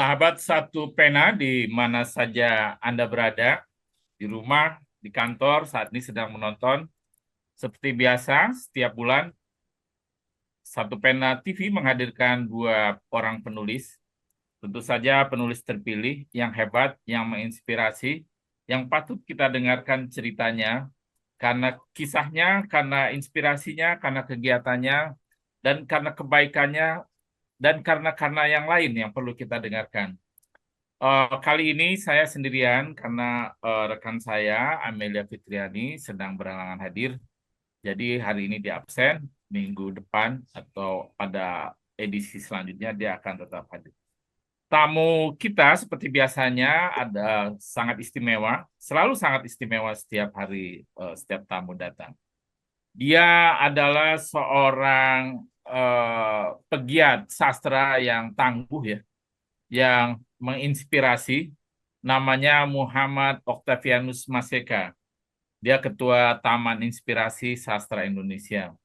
Sahabat satu pena di mana saja Anda berada, di rumah, di kantor, saat ini sedang menonton. Seperti biasa, setiap bulan Satu Pena TV menghadirkan dua orang penulis. Tentu saja penulis terpilih, yang hebat, yang menginspirasi, yang patut kita dengarkan ceritanya, karena kisahnya, karena inspirasinya, karena kegiatannya, dan karena kebaikannya, dan karena yang lain yang perlu kita dengarkan. Kali ini saya sendirian karena rekan saya Amelia Fitriani sedang berhalangan hadir. Jadi hari ini dia absen, minggu depan atau pada edisi selanjutnya dia akan tetap hadir. Tamu kita seperti biasanya ada sangat istimewa, selalu sangat istimewa setiap hari, setiap tamu datang. Dia adalah seorang pegiat sastra yang tangguh ya, yang menginspirasi. Namanya Muhammad Octavianus Maseka. Dia Ketua Taman Inspirasi Sastra Indonesia.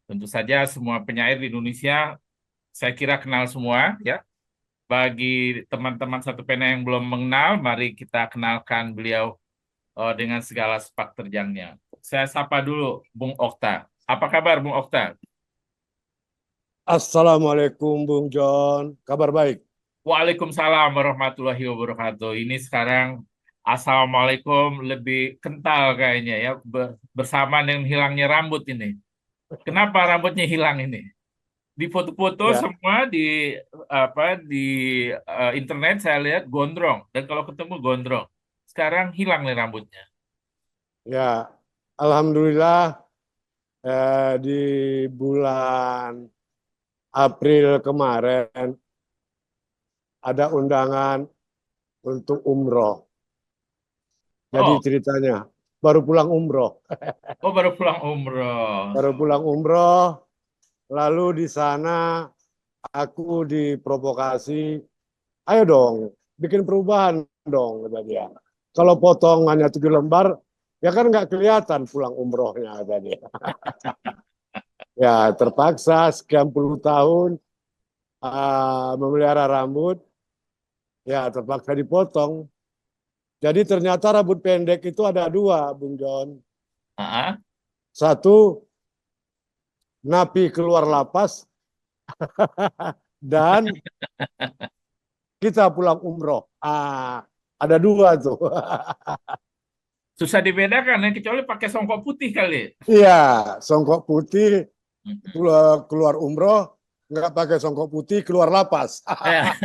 Tentu saja semua penyair di Indonesia saya kira kenal semua ya. Bagi teman-teman Satu Pena yang belum mengenal, mari kita kenalkan beliau dengan segala sepak terjangnya. Saya sapa dulu Bung Okta. Apa kabar Bung Okta? Assalamualaikum Bung John, kabar baik. Waalaikumsalam warahmatullahi wabarakatuh. Ini sekarang Assalamualaikum lebih kental kayaknya ya, bersama dengan hilangnya rambut ini. Kenapa rambutnya hilang ini? Di foto-foto Ya, semua di internet saya lihat gondrong, dan kalau ketemu gondrong. Sekarang hilang nih rambutnya. ya, Alhamdulillah di bulan April kemarin ada undangan untuk umroh. Jadi Oh, ceritanya baru pulang umroh, oh baru pulang umroh. baru pulang umroh. Lalu di sana aku diprovokasi, ayo dong, bikin perubahan dong, kata dia. Kalau potongannya 7 lembar, ya kan nggak kelihatan pulang umrohnya, kata dia. Ya, terpaksa sekian puluh tahun memelihara rambut, ya terpaksa dipotong. Jadi ternyata rambut pendek itu ada dua, Bung John. Ah, Satu, napi keluar lapas, dan kita pulang umroh. Ada dua tuh. susah dibedakan ya, kecuali pakai songkok putih kali. Iya, songkok putih keluar umroh, nggak pakai songkok putih keluar lapas. Ya,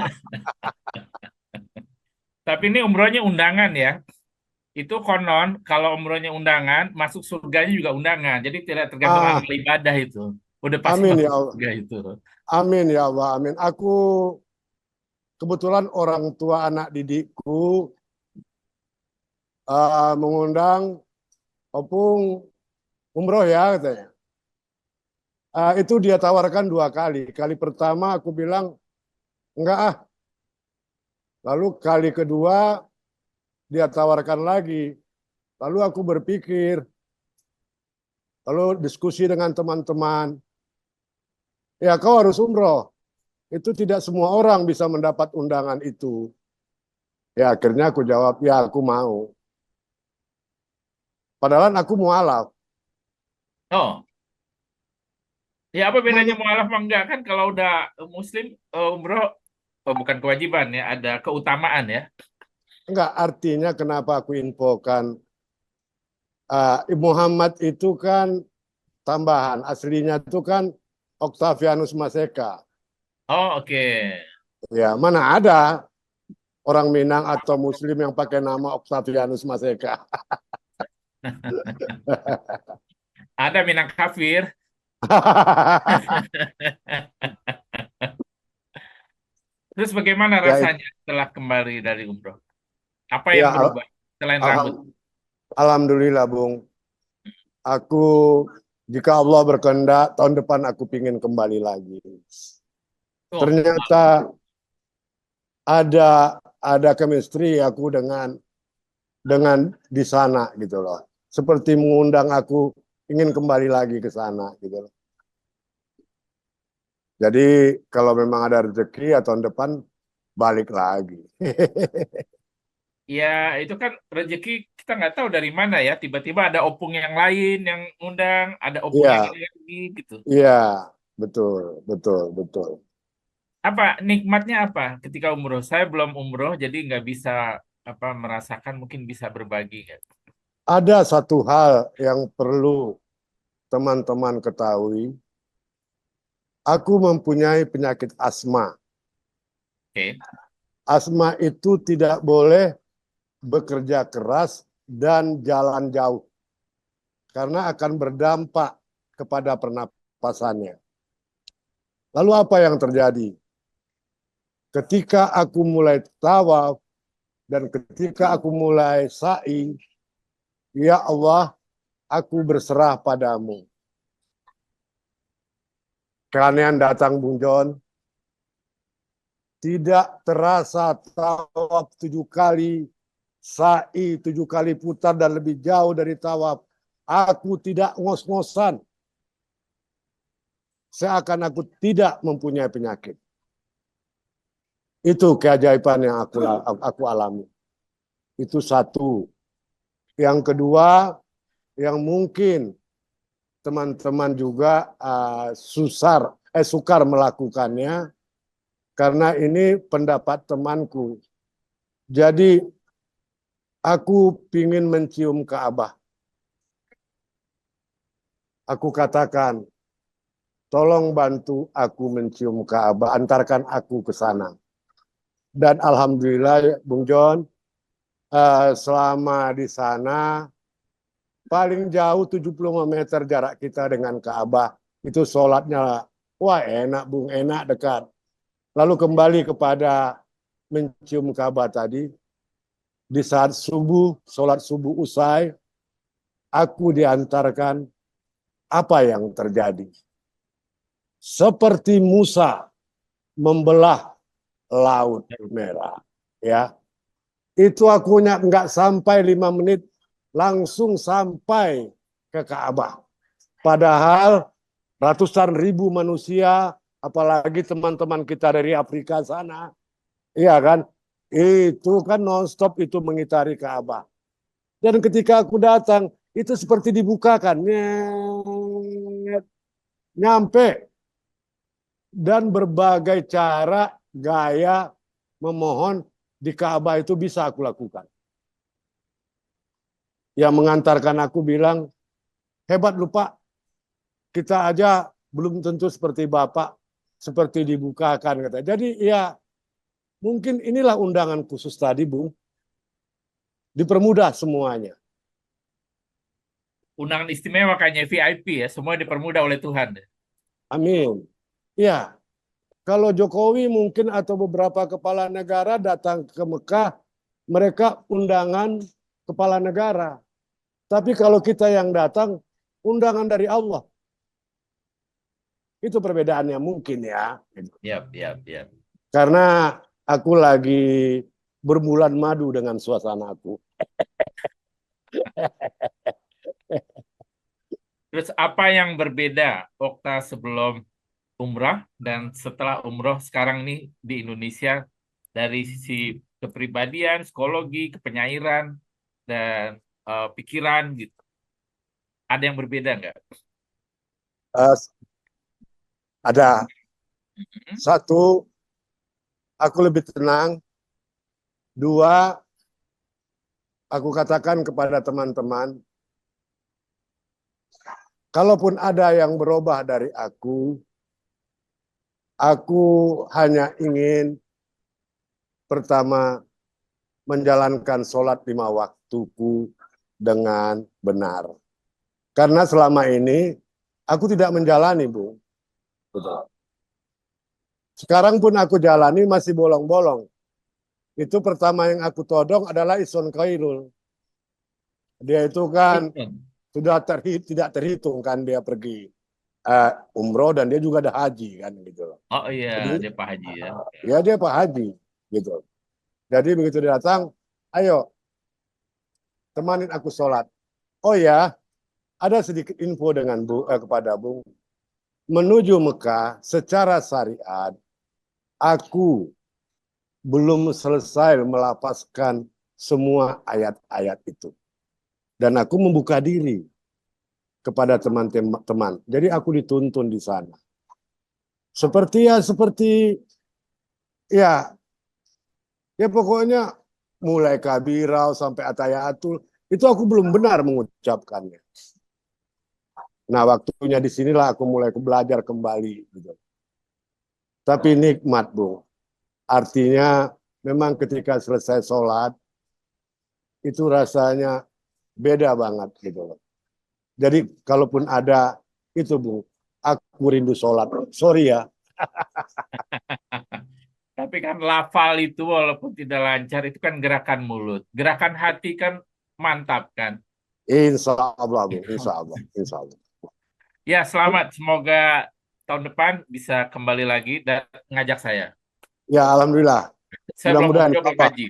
tapi ini umrohnya undangan ya. Itu konon kalau umrohnya undangan, masuk surganya juga undangan. Jadi tidak tergantung Ah, amal ibadah itu. Udah pasti amin masuk ya Allah. surga itu. Amin ya Allah, amin. Aku kebetulan orang tua anak didikku mengundang Opung umroh ya katanya. Itu dia tawarkan 2 kali. Kali pertama aku bilang enggak ah. Lalu kali kedua dia tawarkan lagi. Lalu aku berpikir, lalu diskusi dengan teman-teman. Ya kau harus umroh. Itu tidak semua orang bisa mendapat undangan itu. Ya akhirnya aku jawab, ya aku mau. Padahal aku mualaf. Oh, ya apa bedanya mualaf sama enggak kan kalau udah muslim umroh bukan kewajiban ya, ada keutamaan ya. Enggak, artinya kenapa aku infokan. Muhammad itu kan tambahan. Aslinya itu kan Octavianus Maseka. Oh, oke. Ya, mana ada orang Minang atau Muslim yang pakai nama Octavianus Maseka. Ada Minang kafir. Terus bagaimana Ya, rasanya setelah kembali dari umroh? Apa ya yang berubah selain rambut? Alhamdulillah, Bung. Aku, jika Allah berkehendak, tahun depan aku pingin kembali lagi. Oh, Ternyata ada chemistry aku dengan di sana gitu loh. Seperti mengundang aku ingin kembali lagi ke sana gitu loh. Jadi kalau memang ada rezeki ya tahun depan balik lagi. Ya, itu kan rezeki kita nggak tahu dari mana ya. Tiba-tiba ada opung yang lain yang undang, ada opung yang Iya, ini lagi gitu. iya, betul, betul, betul. Apa nikmatnya apa ketika umroh? Saya belum umroh, jadi nggak bisa apa merasakan. Mungkin bisa berbagi kan? Ada satu hal yang perlu teman-teman ketahui. Aku mempunyai penyakit asma. Oke. Asma itu tidak boleh bekerja keras dan jalan jauh karena akan berdampak kepada pernapasannya. Lalu apa yang terjadi? Ketika aku mulai tawaf dan ketika aku mulai sa'i, ya Allah, aku berserah padamu. Keanehan datang Bung John, tidak terasa tawaf 7 kali, sa'i 7 kali putar dan lebih jauh dari tawaf. Aku tidak ngos-ngosan, seakan aku tidak mempunyai penyakit. Itu keajaiban yang aku alami. Itu satu. Yang kedua, yang mungkin teman-teman juga sukar melakukannya karena ini pendapat temanku. Jadi aku ingin mencium Ka'bah. Aku katakan, tolong bantu aku mencium Ka'bah, antarkan aku ke sana. Dan alhamdulillah, Bung John, selama di sana paling jauh 75 meter jarak kita dengan Ka'bah. Itu sholatnya, wah enak Bung, enak dekat. Lalu kembali kepada mencium Ka'bah tadi, di saat subuh, sholat subuh usai, aku diantarkan apa yang terjadi. Seperti Musa membelah Laut Merah. Ya, itu aku nggak sampai 5 menit, langsung sampai ke Ka'bah. Padahal ratusan ribu manusia, apalagi teman-teman kita dari Afrika sana, iya kan? Itu kan nonstop itu mengitari Ka'bah. Dan ketika aku datang, itu seperti dibukakan, nyampe dan berbagai cara, gaya memohon di Ka'bah itu bisa aku lakukan. Yang mengantarkan aku bilang, hebat lu Pak, kita aja belum tentu seperti Bapak, seperti dibukakan kata. Jadi ya mungkin inilah undangan khusus tadi Bung, dipermudah semuanya. Undangan istimewa kayaknya VIP ya, semua dipermudah oleh Tuhan. Amin. Ya, kalau Jokowi mungkin atau beberapa kepala negara datang ke Mekah, mereka undangan kepala negara. Tapi kalau kita yang datang, undangan dari Allah. Itu perbedaannya mungkin ya. Yap, yap, yap. Karena aku lagi berbulan madu dengan suasana aku. Terus apa yang berbeda Okta sebelum umrah dan setelah umroh sekarang nih di Indonesia dari sisi kepribadian, psikologi, kepenyairan, dan pikiran gitu. Ada yang berbeda nggak? Uh, ada Mhm. satu, aku lebih tenang. Dua, aku katakan kepada teman-teman, kalaupun ada yang berubah dari aku hanya ingin pertama menjalankan sholat 5 waktuku dengan benar. Karena selama ini aku tidak menjalani, Bu. Betul. Sekarang pun aku jalani masih bolong-bolong. Itu pertama yang aku todong adalah Ison Khairul. Dia itu kan sudah tidak terhitung kan dia pergi umroh dan dia juga ada haji kan gitu loh. Oh iya, Jadi dia Pak Haji ya. ya dia Pak Haji gitu. Jadi begitu dia datang, ayo temanin aku sholat. Oh ya, ada sedikit info dengan kepada Bung. Menuju Mekah secara syariat, aku belum selesai melafazkan semua ayat-ayat itu. Dan aku membuka diri kepada teman-teman. Jadi aku dituntun di sana. Seperti ya pokoknya mulai kabirau sampai atayatul itu aku belum benar mengucapkannya. Nah, waktunya di sinilah aku mulai belajar kembali gitu. Tapi nikmat, Bung. Artinya memang ketika selesai sholat itu rasanya beda banget gitu loh. Jadi kalaupun ada itu, Bung, aku rindu sholat. Sorry ya. Tapi kan lafal itu walaupun tidak lancar itu kan gerakan mulut. Gerakan hati kan mantap kan. Insya Allah, Bung. Insya Allah. Insya Allah. Ya, selamat. Semoga tahun depan bisa kembali lagi dan ngajak saya. Ya, Alhamdulillah. Saya belum Mudah-mudahan, umroh, insya belum Allah. haji.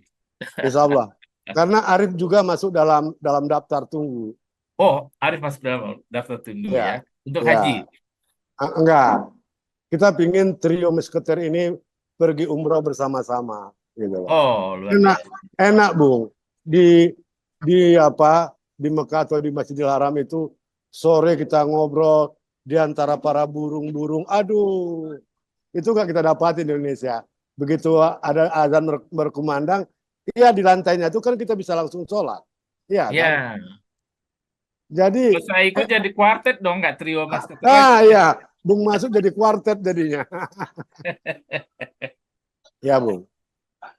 Insya Allah. Karena Arif juga masuk dalam daftar tunggu. Oh, Arif masuk dalam daftar tunggu ya. Ya, Untuk haji. ya. Enggak. Kita pingin trio musketer ini pergi umroh bersama-sama, gitu loh. Oh, luar Enak, biasa. enak, Bung. Di Mekah atau di Masjidil Haram itu sore kita ngobrol di antara para burung-burung. Aduh, itu nggak kita dapatin di Indonesia. Begitu ada azan berkumandang, iya di lantainya itu kan kita bisa langsung sholat. Iya kan? Ya, Jadi, kalau saya ikut jadi kuartet dong, nggak trio mas ketua lagi. iya, Bung masuk jadi kuartet jadinya. Ya, Bung.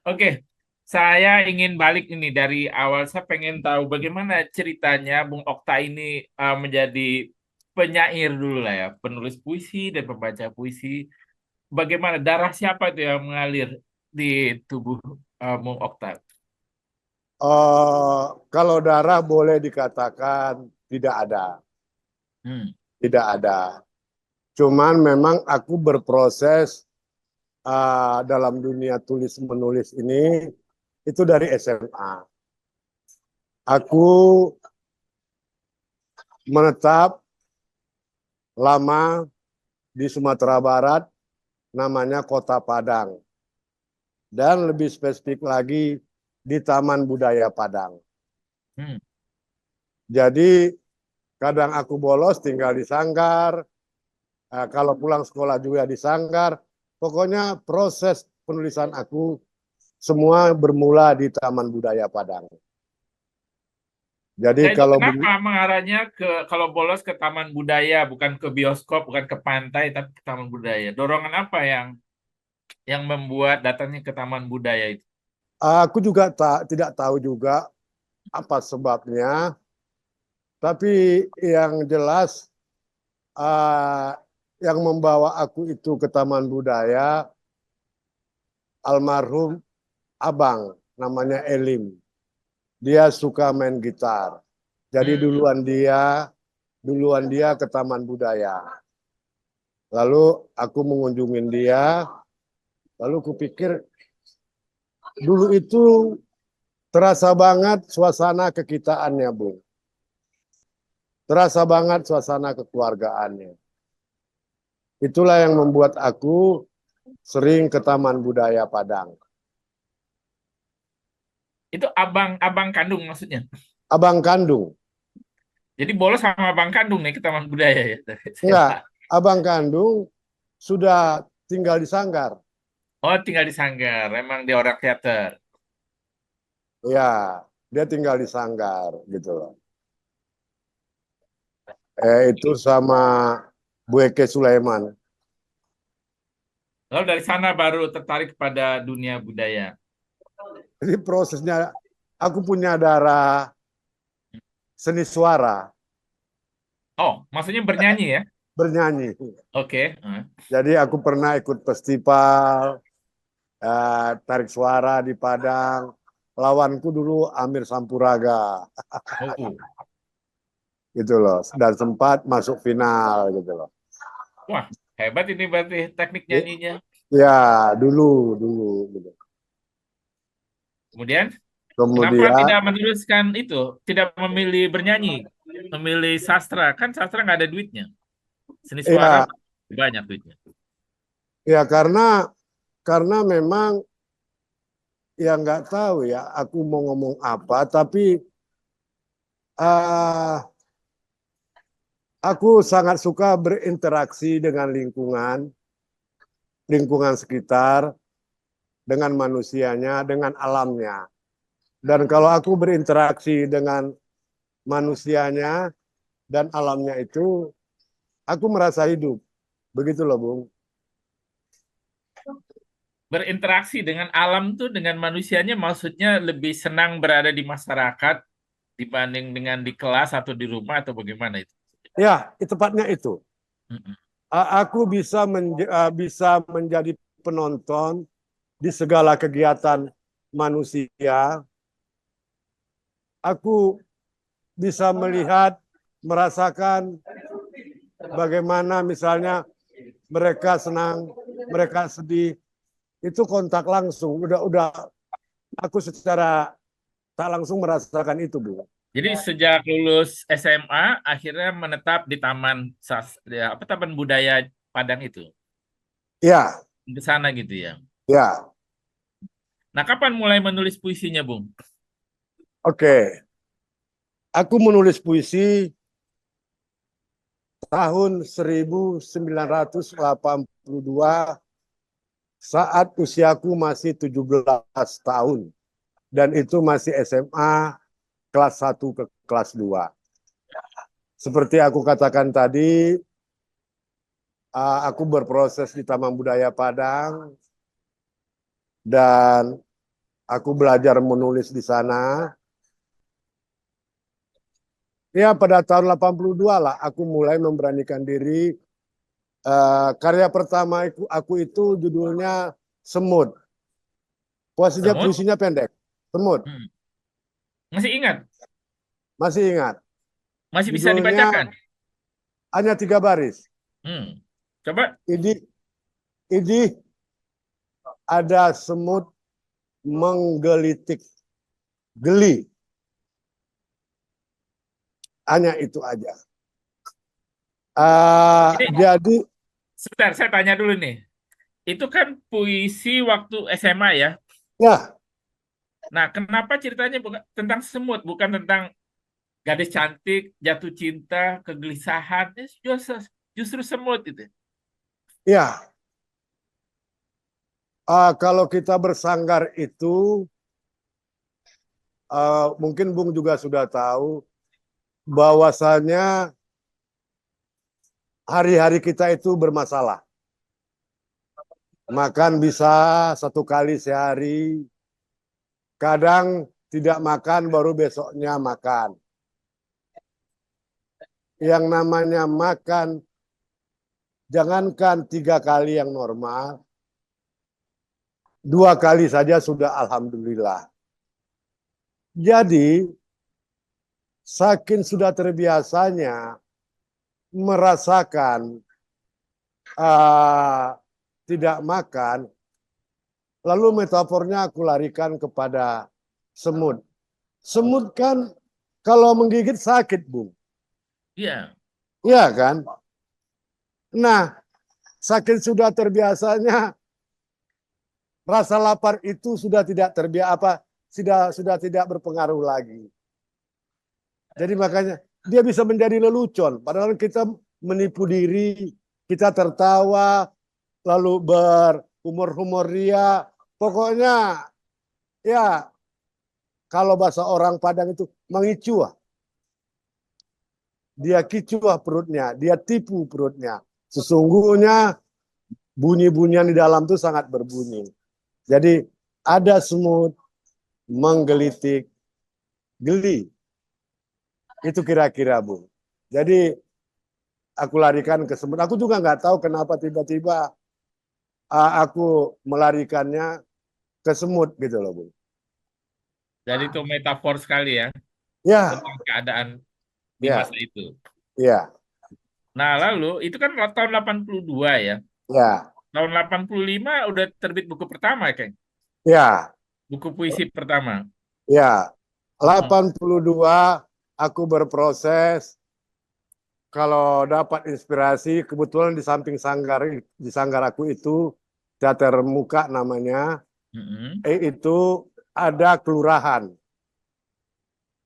Oke, saya ingin balik ini dari awal. Saya pengen tahu bagaimana ceritanya Bung Okta ini menjadi penyair dulu lah ya, penulis puisi dan pembaca puisi. Bagaimana darah siapa itu yang mengalir di tubuh Bung Okta? Kalau darah boleh dikatakan tidak ada, Hmm. tidak ada. Cuman memang aku berproses dalam dunia tulis menulis ini itu dari SMA. Aku menetap lama di Sumatera Barat, namanya Kota Padang, dan lebih spesifik lagi di Taman Budaya Padang. Hmm. Jadi kadang aku bolos tinggal di Sanggar, kalau pulang sekolah juga di Sanggar. Pokoknya proses penulisan aku semua bermula di Taman Budaya Padang. Jadi Nah itu kalau kenapa mengarahnya ke kalau bolos ke taman budaya, bukan ke bioskop, bukan ke pantai, tapi ke taman budaya? Dorongan apa yang membuat datangnya ke taman budaya itu? aku juga tidak tahu juga apa sebabnya, tapi yang jelas uh, yang membawa aku itu ke Taman Budaya almarhum abang namanya Elim. Dia suka main gitar. Jadi Hmm. duluan dia ke Taman Budaya. Lalu aku mengunjungi dia, lalu kupikir dulu itu terasa banget suasana kekitaannya, Bung. Terasa banget suasana kekeluargaannya. Itulah yang membuat aku sering ke Taman Budaya Padang. Itu abang kandung maksudnya. Abang kandung. Jadi bolos sama abang kandung nih ke taman budaya ya dari Enggak, SMA. abang kandung sudah tinggal di Sanggar. Oh, tinggal di Sanggar. Emang dia orang teater. Ya, dia tinggal di Sanggar gitu loh. Itu sama Bu Eke Sulaiman. Lalu dari sana baru tertarik pada dunia budaya. Jadi prosesnya aku punya darah seni suara, Oh, maksudnya bernyanyi ya? bernyanyi. Oke. Jadi aku pernah ikut festival tarik suara di Padang. Lawanku dulu Amir Sampuraga Oh. gitu loh. Dan sempat masuk final gitu loh. Wah, hebat ini berarti teknik nyanyinya. Ya, dulu gitu. Kemudian, kenapa Kemudian tidak meneruskan itu? Tidak memilih bernyanyi, memilih sastra. Kan sastra nggak ada duitnya. Seni suara ya banyak duitnya. ya karena memang ya nggak tahu ya aku mau ngomong apa, tapi eh, aku sangat suka berinteraksi dengan lingkungan sekitar, dengan manusianya, dengan alamnya. Dan kalau aku berinteraksi dengan manusianya dan alamnya itu, aku merasa hidup. Begitu loh, Bung. Berinteraksi dengan alam tuh dengan manusianya maksudnya lebih senang berada di masyarakat dibanding dengan di kelas atau di rumah atau bagaimana itu? Ya, tepatnya itu. Mm-mm. Aku bisa menjadi penonton di segala kegiatan manusia. Aku bisa melihat, merasakan bagaimana misalnya mereka senang, mereka sedih. Itu kontak langsung. Udah aku secara tak langsung merasakan itu, Bu. Jadi sejak lulus SMA akhirnya menetap di Taman Budaya Padang itu. Ya, Ke sana gitu ya. ya. Nah, kapan mulai menulis puisinya, Bung? Oke. Aku menulis puisi tahun 1982 saat usiaku masih 17 tahun. Dan itu masih SMA kelas 1 ke kelas 2. Seperti aku katakan tadi, aku berproses di Taman Budaya Padang dan aku belajar menulis di sana. Ya, pada tahun 82 lah aku mulai memberanikan diri. Karya pertama aku itu judulnya Semut. Semut? Puisinya pendek. Semut. Hmm. Masih ingat? Masih ingat. Masih bisa Judulnya dibacakan? hanya 3 baris. Hmm. Coba. Ini, ini ada semut menggelitik geli. Hanya itu aja. Ini Jadi, sebentar, saya tanya dulu nih. Itu kan puisi waktu SMA ya. ya, Nah, kenapa ceritanya bukan tentang semut, bukan tentang gadis cantik, jatuh cinta, kegelisahan? Justru semut itu. ya. Kalau kita bersanggar itu, mungkin Bung juga sudah tahu bahwasannya hari-hari kita itu bermasalah. Makan bisa 1 kali sehari, kadang tidak makan baru besoknya makan. Yang namanya makan, jangankan 3 kali yang normal, 2 kali saja sudah alhamdulillah. Jadi, saking sudah terbiasanya merasakan uh, tidak makan, lalu metafornya aku larikan kepada semut. Semut kan kalau menggigit sakit, Bung. Iya. Iya kan? Nah, saking sudah terbiasanya rasa lapar itu sudah tidak terbiasa sudah tidak berpengaruh lagi. Jadi makanya dia bisa menjadi lelucon. Padahal kita menipu diri, kita tertawa, lalu berhumor-humor ria. Pokoknya ya kalau bahasa orang Padang itu mengicuah. Dia kicuah perutnya, dia tipu perutnya. Sesungguhnya bunyi-bunyian di dalam itu sangat berbunyi. Jadi ada semut menggelitik geli. Itu kira-kira, Bu. Jadi aku larikan ke semut. Aku juga nggak tahu kenapa tiba-tiba aku melarikannya ke semut gitu loh, Bu. Jadi itu metafor sekali ya Ya, tentang keadaan di ya, masa itu. ya, Nah, lalu itu kan tahun 82 ya. ya, Tahun 85 udah terbit buku pertama, Kang. ya, Buku puisi pertama. ya. Mm-mm. 82 aku berproses. Kalau dapat inspirasi, kebetulan di samping di sanggar aku itu teater muka namanya. Itu ada kelurahan.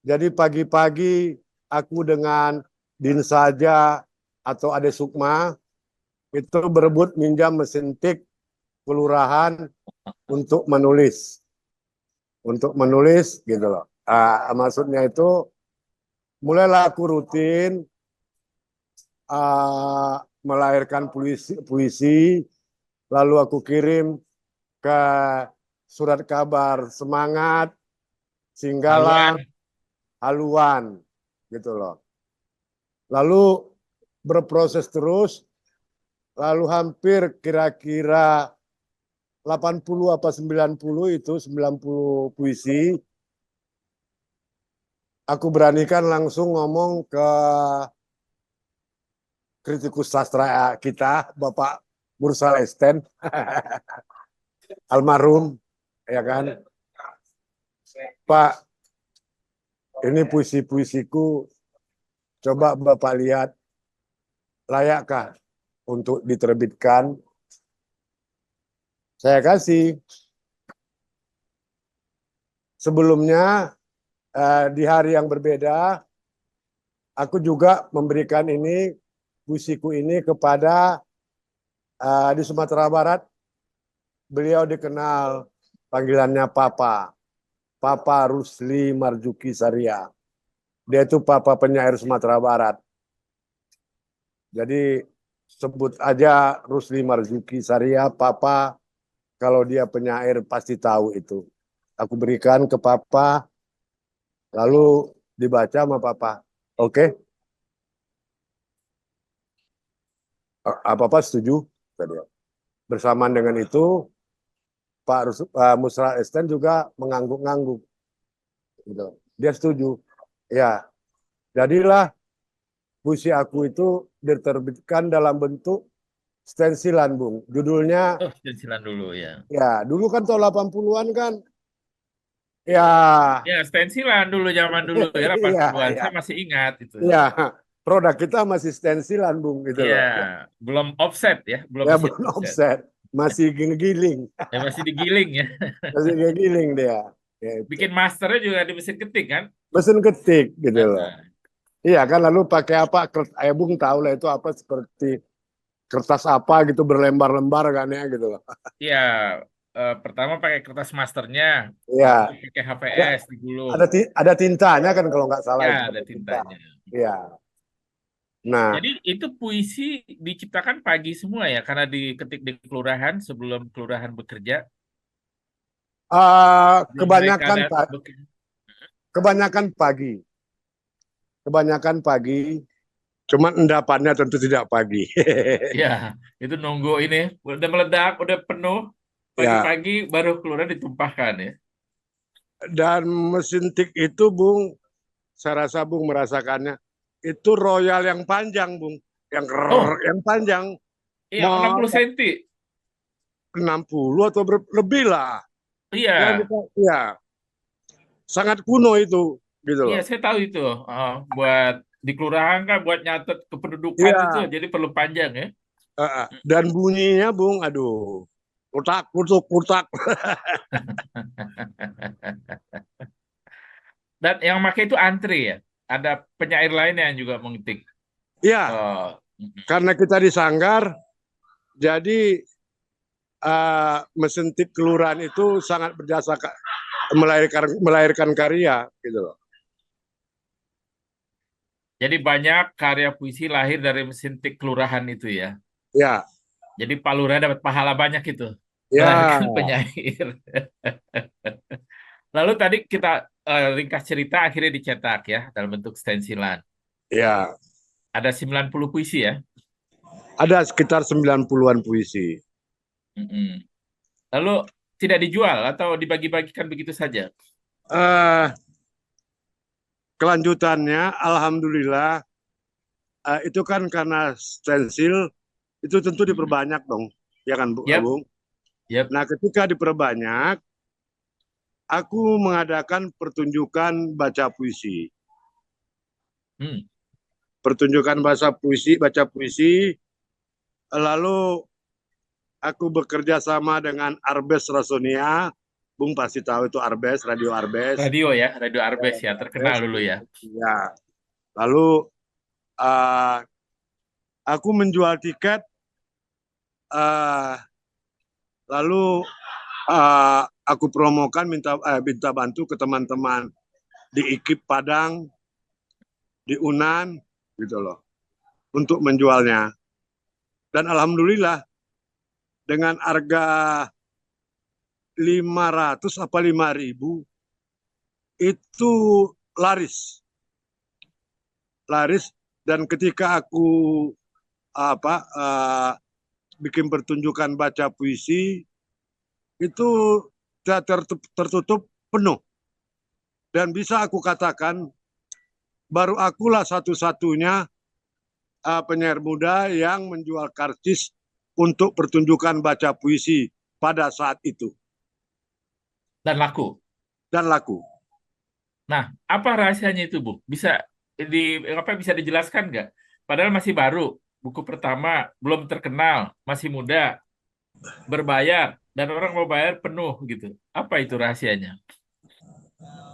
Jadi pagi-pagi aku dengan Din Saja atau Ade Sukma itu berebut minjam mesin tik kelurahan untuk menulis. Untuk menulis gitu loh. Maksudnya itu mulailah aku rutin melahirkan puisi, lalu aku kirim ke surat kabar Semangat, Singgalang, Haluan, gitu loh. Lalu berproses terus, lalu hampir kira-kira 80 apa 90 itu, 90 puisi, aku beranikan langsung ngomong ke kritikus sastra kita, Bapak Mursal Esten, almarhum, ya kan, Pak, ini puisi-puisiku, coba Bapak lihat, layakkah untuk diterbitkan? Saya kasih. Sebelumnya, di hari yang berbeda, aku juga memberikan ini, puisiku ini kepada di Sumatera Barat, beliau dikenal panggilannya Papa. Papa Rusli Marzuki Saria. Dia itu Papa penyair Sumatera Barat. Jadi sebut aja Rusli Marzuki Saria, Papa. Kalau dia penyair pasti tahu itu. Aku berikan ke Papa, lalu dibaca sama Papa. Oke? Papa setuju? Bersamaan dengan itu, Pak Musra Esten juga mengangguk-ngangguk. Gitu. Dia setuju. Ya, jadilah puisi aku itu diterbitkan dalam bentuk stensilan, Bung. Judulnya, Stensilan dulu ya. ya, dulu kan tahun 80-an kan, ya. Ya, stensilan dulu zaman dulu ya, Iya, 80-an. iya. Saya masih ingat itu. Iya, produk kita masih stensilan, Bung, gitu Iya, loh. Ya, belum offset ya, belum ya mesin belum offset. offset, masih giling, Ya masih digiling ya. masih giling dia. Ya, itu. Bikin masternya juga di mesin ketik kan? Mesin ketik, gitu loh. Nah, Iya kan, lalu pakai apa? Bung tahu lah itu apa, seperti kertas apa gitu berlembar-lembar kan ya gitu loh. iya, pertama pakai kertas masternya, Iya, lalu pakai ada HVS digulung. ada tintanya kan kalau nggak salah Ya, itu ada ada tinta. tintanya. Iya. Nah, Jadi itu puisi diciptakan pagi semua ya, karena diketik di kelurahan sebelum kelurahan bekerja, belum mereka kebanyakan ada Pak, bekerja. kebanyakan pagi, kebanyakan pagi. Cuman endapannya tentu tidak pagi. Ya, itu nunggu ini udah meledak, udah penuh, Ya, pagi-pagi baru kelurahan ditumpahkan ya. dan mesin tik itu, Bung, saya rasa Bung merasakannya. Itu royal yang panjang, Bung. Oh, Yang panjang. iya, Mau 60 cm. 60 atau lebih lah. Ya, Iya, ya, sangat kuno itu, gitu iya loh. saya tahu itu. Buat di kelurahan kan buat nyatet kependudukan itu, Iya, jadi perlu panjang ya. dan bunyinya, Bung, aduh, kutak, kutuk, kutak. Dan yang pakai itu antri ya. Ada penyair lain yang juga mengetik. Iya, Oh, karena kita di Sanggar, jadi mesin tik kelurahan itu sangat berjasa melahirkan karya, gitu loh. jadi banyak karya puisi lahir dari mesin tik kelurahan itu ya. Ya, Jadi Pak Lurah dapat pahala banyak itu. ya, Melahirkan penyair. Lalu tadi kita ringkas cerita akhirnya dicetak ya dalam bentuk stensilan. ya. Ada 90 puisi ya. Ada sekitar 90-an puisi. Mm-mm. Lalu tidak dijual atau dibagi-bagikan begitu saja. eh Kelanjutannya, alhamdulillah, itu kan karena stensil, itu tentu Mm-mm. diperbanyak dong, ya kan, Bu Yap, Abung? yap. Nah, ketika diperbanyak, aku mengadakan pertunjukan baca puisi. Hmm. Pertunjukan baca puisi, lalu aku bekerja sama dengan Arbes Rasonia Bung pasti tahu itu Arbes, Radio Arbes. Radio ya, Radio Arbes ya, terkenal Arbes, dulu ya. ya. Lalu aku menjual tiket, lalu aku promokan, minta bantu ke teman-teman di IKIP Padang, di UNAN, gitu loh, untuk menjualnya. Dan alhamdulillah dengan harga 500 apa 5.000 itu laris. Dan ketika aku bikin pertunjukan baca puisi itu tertutup penuh. Dan bisa aku katakan baru akulah satu-satunya penyair muda yang menjual karcis untuk pertunjukan baca puisi pada saat itu. Dan laku. Nah, apa rahasianya itu, Bu? Bisa dijelaskan nggak? Padahal masih baru, buku pertama belum terkenal, masih muda, berbayar, dan orang mau bayar penuh gitu. Apa itu rahasianya?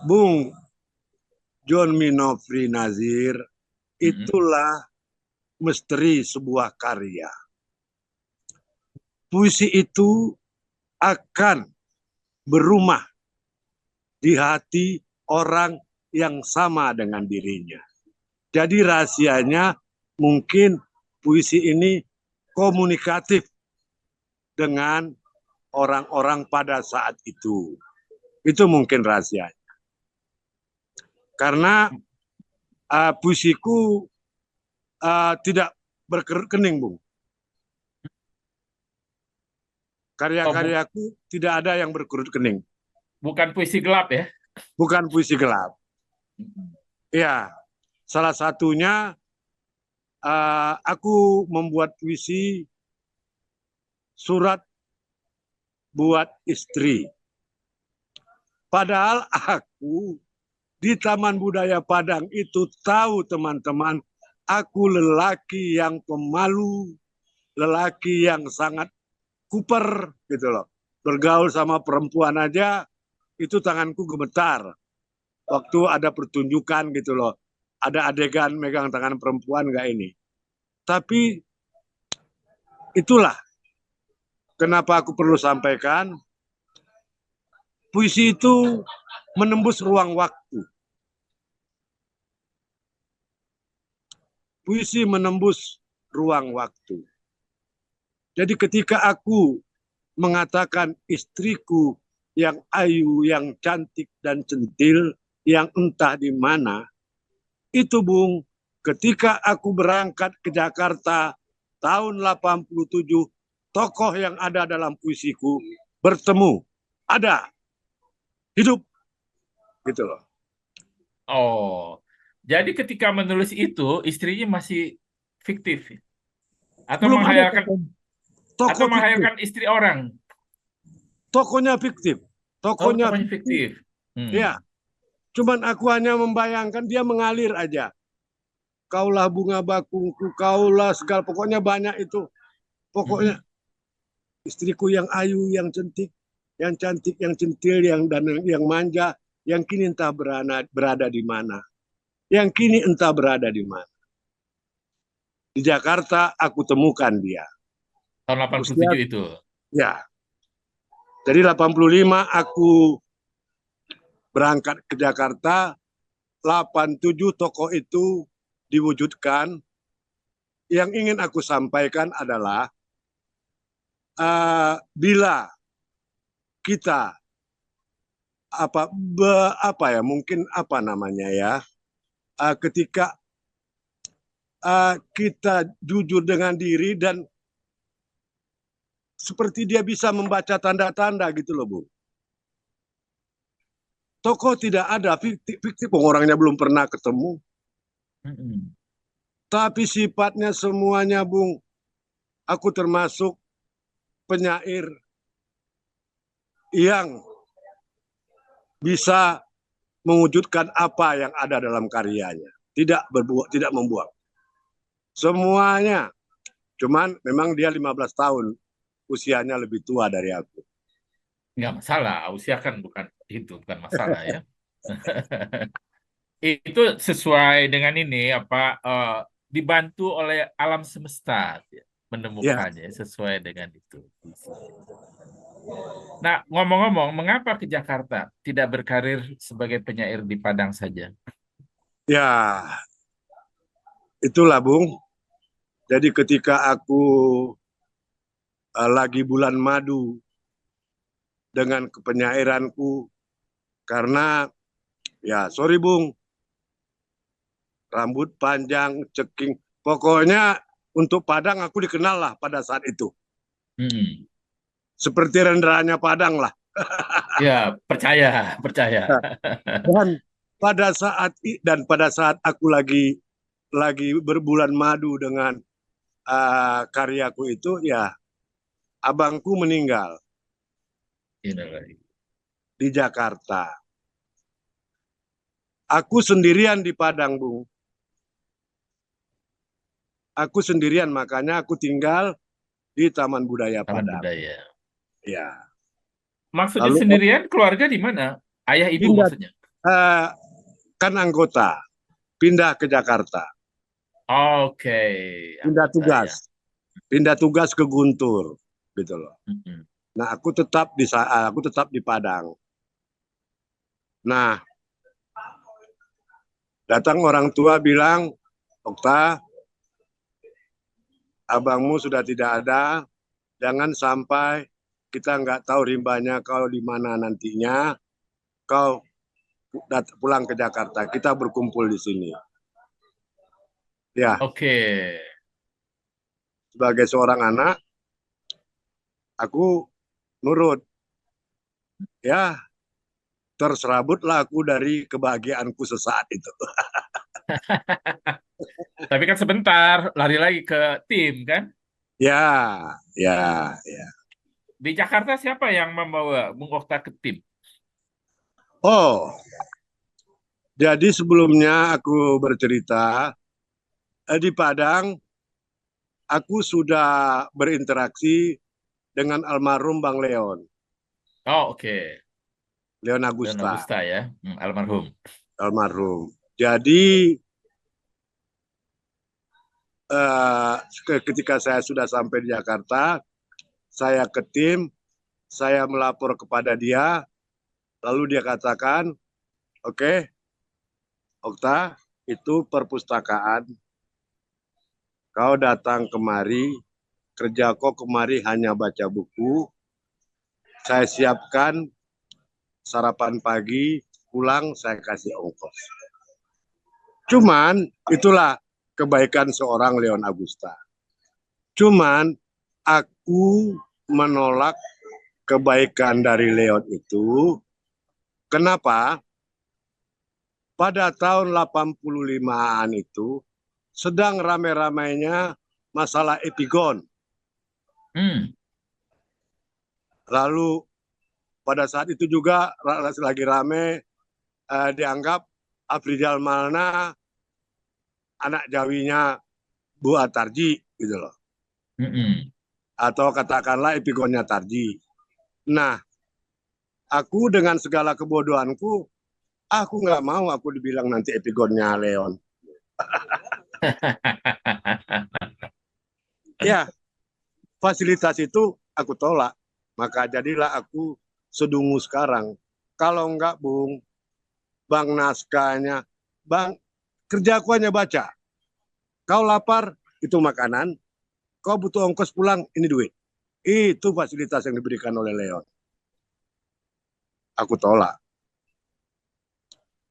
Bung John Minofri Nazir, itulah misteri sebuah karya. Puisi itu akan berumah di hati orang yang sama dengan dirinya. Jadi rahasianya mungkin puisi ini komunikatif dengan orang-orang pada saat itu. Itu mungkin rahasianya. Karena puisiku tidak berkerut kening, Bung. Karya-karyaku tidak ada yang berkerut kening. Bukan puisi gelap ya? Bukan puisi gelap. Ya, salah satunya aku membuat puisi surat buat istri. Padahal aku di Taman Budaya Padang itu tahu teman-teman, aku lelaki yang pemalu, lelaki yang sangat kuper gitu loh. Bergaul sama perempuan aja itu tanganku gemetar. Waktu ada pertunjukan gitu loh. Ada adegan megang tangan perempuan nggak ini. Tapi itulah kenapa aku perlu sampaikan. Puisi itu menembus ruang waktu. Puisi menembus ruang waktu. Jadi ketika aku mengatakan istriku yang ayu, yang cantik dan centil, yang entah di mana, itu Bung, ketika aku berangkat ke Jakarta tahun 87, tokoh yang ada dalam puisiku bertemu, ada, hidup, gitu loh. Oh, jadi ketika menulis itu istrinya masih fiktif atau Belum ada atau menghayalkan istri orang? Tokohnya fiktif. Tokohnya fiktif. Ya, cuman aku hanya membayangkan dia mengalir aja. Kaulah bunga bakungku, kaulah segala, pokoknya banyak itu. Pokoknya istriku yang ayu, yang cantik, yang centil, yang manja, yang kini entah berada di mana. Yang kini entah berada di mana. Di Jakarta aku temukan dia. Tahun 87 itu. Ya. Jadi 85 aku berangkat ke Jakarta, 87 tokoh itu diwujudkan. Yang ingin aku sampaikan adalah bila kita ketika kita jujur dengan diri dan seperti dia bisa membaca tanda-tanda gitu loh, Bu. Tokoh tidak ada fiktif, orangnya belum pernah ketemu. Tapi sifatnya semuanya, Bung, aku termasuk penyair yang bisa mewujudkan apa yang ada dalam karyanya. Tidak membuang. Semuanya. Cuman memang dia 15 tahun. Usianya lebih tua dari aku. nggak masalah. Usia kan bukan masalah ya. Itu sesuai dengan ini apa dibantu oleh alam semesta ya, Ya, menemukannya sesuai dengan itu. Nah, ngomong-ngomong, mengapa ke Jakarta tidak berkarir sebagai penyair di Padang saja? ya, itulah Bung. Jadi ketika aku lagi bulan madu dengan kepenyairanku, karena ya sorry Bung, rambut panjang, ceking, pokoknya untuk Padang aku dikenal lah pada saat itu. Hmm. Seperti renderanya Padang lah. Ya, percaya, percaya. Dan pada saat aku lagi berbulan madu dengan karyaku itu, ya abangku meninggal Ini di Jakarta. Aku sendirian di Padang, Bung. Aku sendirian, makanya aku tinggal di Taman Budaya Taman Padang. budaya. Ya, Maksudnya lalu sendirian, keluarga di mana? Ayah ibu pindah maksudnya? eh, kan anggota pindah ke Jakarta, Oke, pindah anggota tugas, ya. pindah tugas ke Guntur, gitu loh. Mm-mm. Nah, aku tetap di Padang. Nah, datang orang tua bilang, Okta, abangmu sudah tidak ada, jangan sampai kita nggak tahu rimbanya kau di mana nantinya, kau pulang ke Jakarta, kita berkumpul di sini. Ya, Oke. sebagai seorang anak, aku nurut. Ya, terserabutlah aku dari kebahagiaanku sesaat itu. Tapi kan sebentar, lari lagi ke tim kan? Ya, ya, ya. Di Jakarta siapa yang membawa Bung Okta ke tim? Oh, jadi sebelumnya aku bercerita, di Padang, aku sudah berinteraksi dengan almarhum Bang Leon, Oh, oke. Leon Dan Agusta, Agusta ya, almarhum. almarhum. Jadi eh, ketika saya sudah sampai di Jakarta, saya ke tim, saya melapor kepada dia, lalu dia katakan, oke, okay, Okta, itu perpustakaan, kau datang kemari, kerja kau kemari hanya baca buku, saya siapkan sarapan pagi, pulang saya kasih ongkos. Cuman itulah kebaikan seorang Leon Agusta. Cuman aku menolak kebaikan dari Leon itu. Kenapa? Pada tahun 85-an itu sedang rame-ramainya masalah Epigon. Hmm. Lalu pada saat itu juga lagi rame dianggap Afrizal Malna anak jawinya Bu Atarji gitu loh. Mm-mm. Atau katakanlah epigonnya Tarji. Nah, aku dengan segala kebodohanku, aku nggak mau aku dibilang nanti epigonnya Leon. Ya, fasilitas itu aku tolak. Maka jadilah aku sedungu sekarang. Kalau enggak, Bung, Bang naskahnya, Bang, kerja aku hanya baca. Kau lapar, itu makanan. Kau butuh ongkos pulang, ini duit. Itu fasilitas yang diberikan oleh Leon. Aku tolak.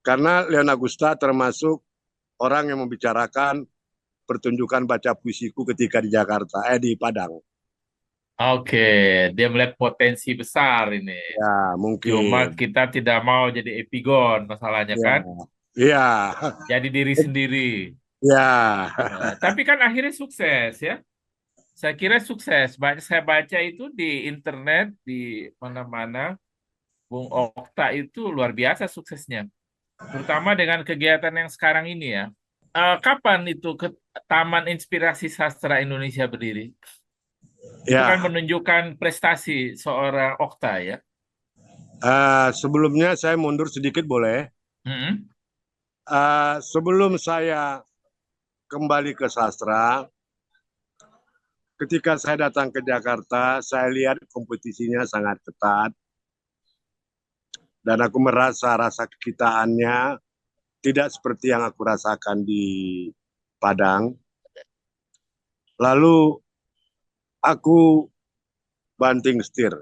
Karena Leon Agusta termasuk orang yang membicarakan pertunjukan baca puisiku ketika di Jakarta, di Padang. Oke, dia melihat potensi besar ini. Ya, Cuma mungkin. kita tidak mau jadi epigon masalahnya Ya, kan? ya, Jadi diri sendiri. ya, Tapi kan akhirnya sukses ya. Saya kira sukses. Banyak saya baca itu di internet, di mana-mana. Bung Okta itu luar biasa suksesnya. Terutama dengan kegiatan yang sekarang ini ya. Kapan itu ke Taman Inspirasi Sastra Indonesia berdiri? Itu kan ya, menunjukkan prestasi seorang Okta ya. Sebelumnya saya mundur sedikit boleh. Mm-mm. Sebelum saya kembali ke sastra, ketika saya datang ke Jakarta, saya lihat kompetisinya sangat ketat dan aku merasa rasa kekitaannya tidak seperti yang aku rasakan di Padang. Lalu aku banting setir.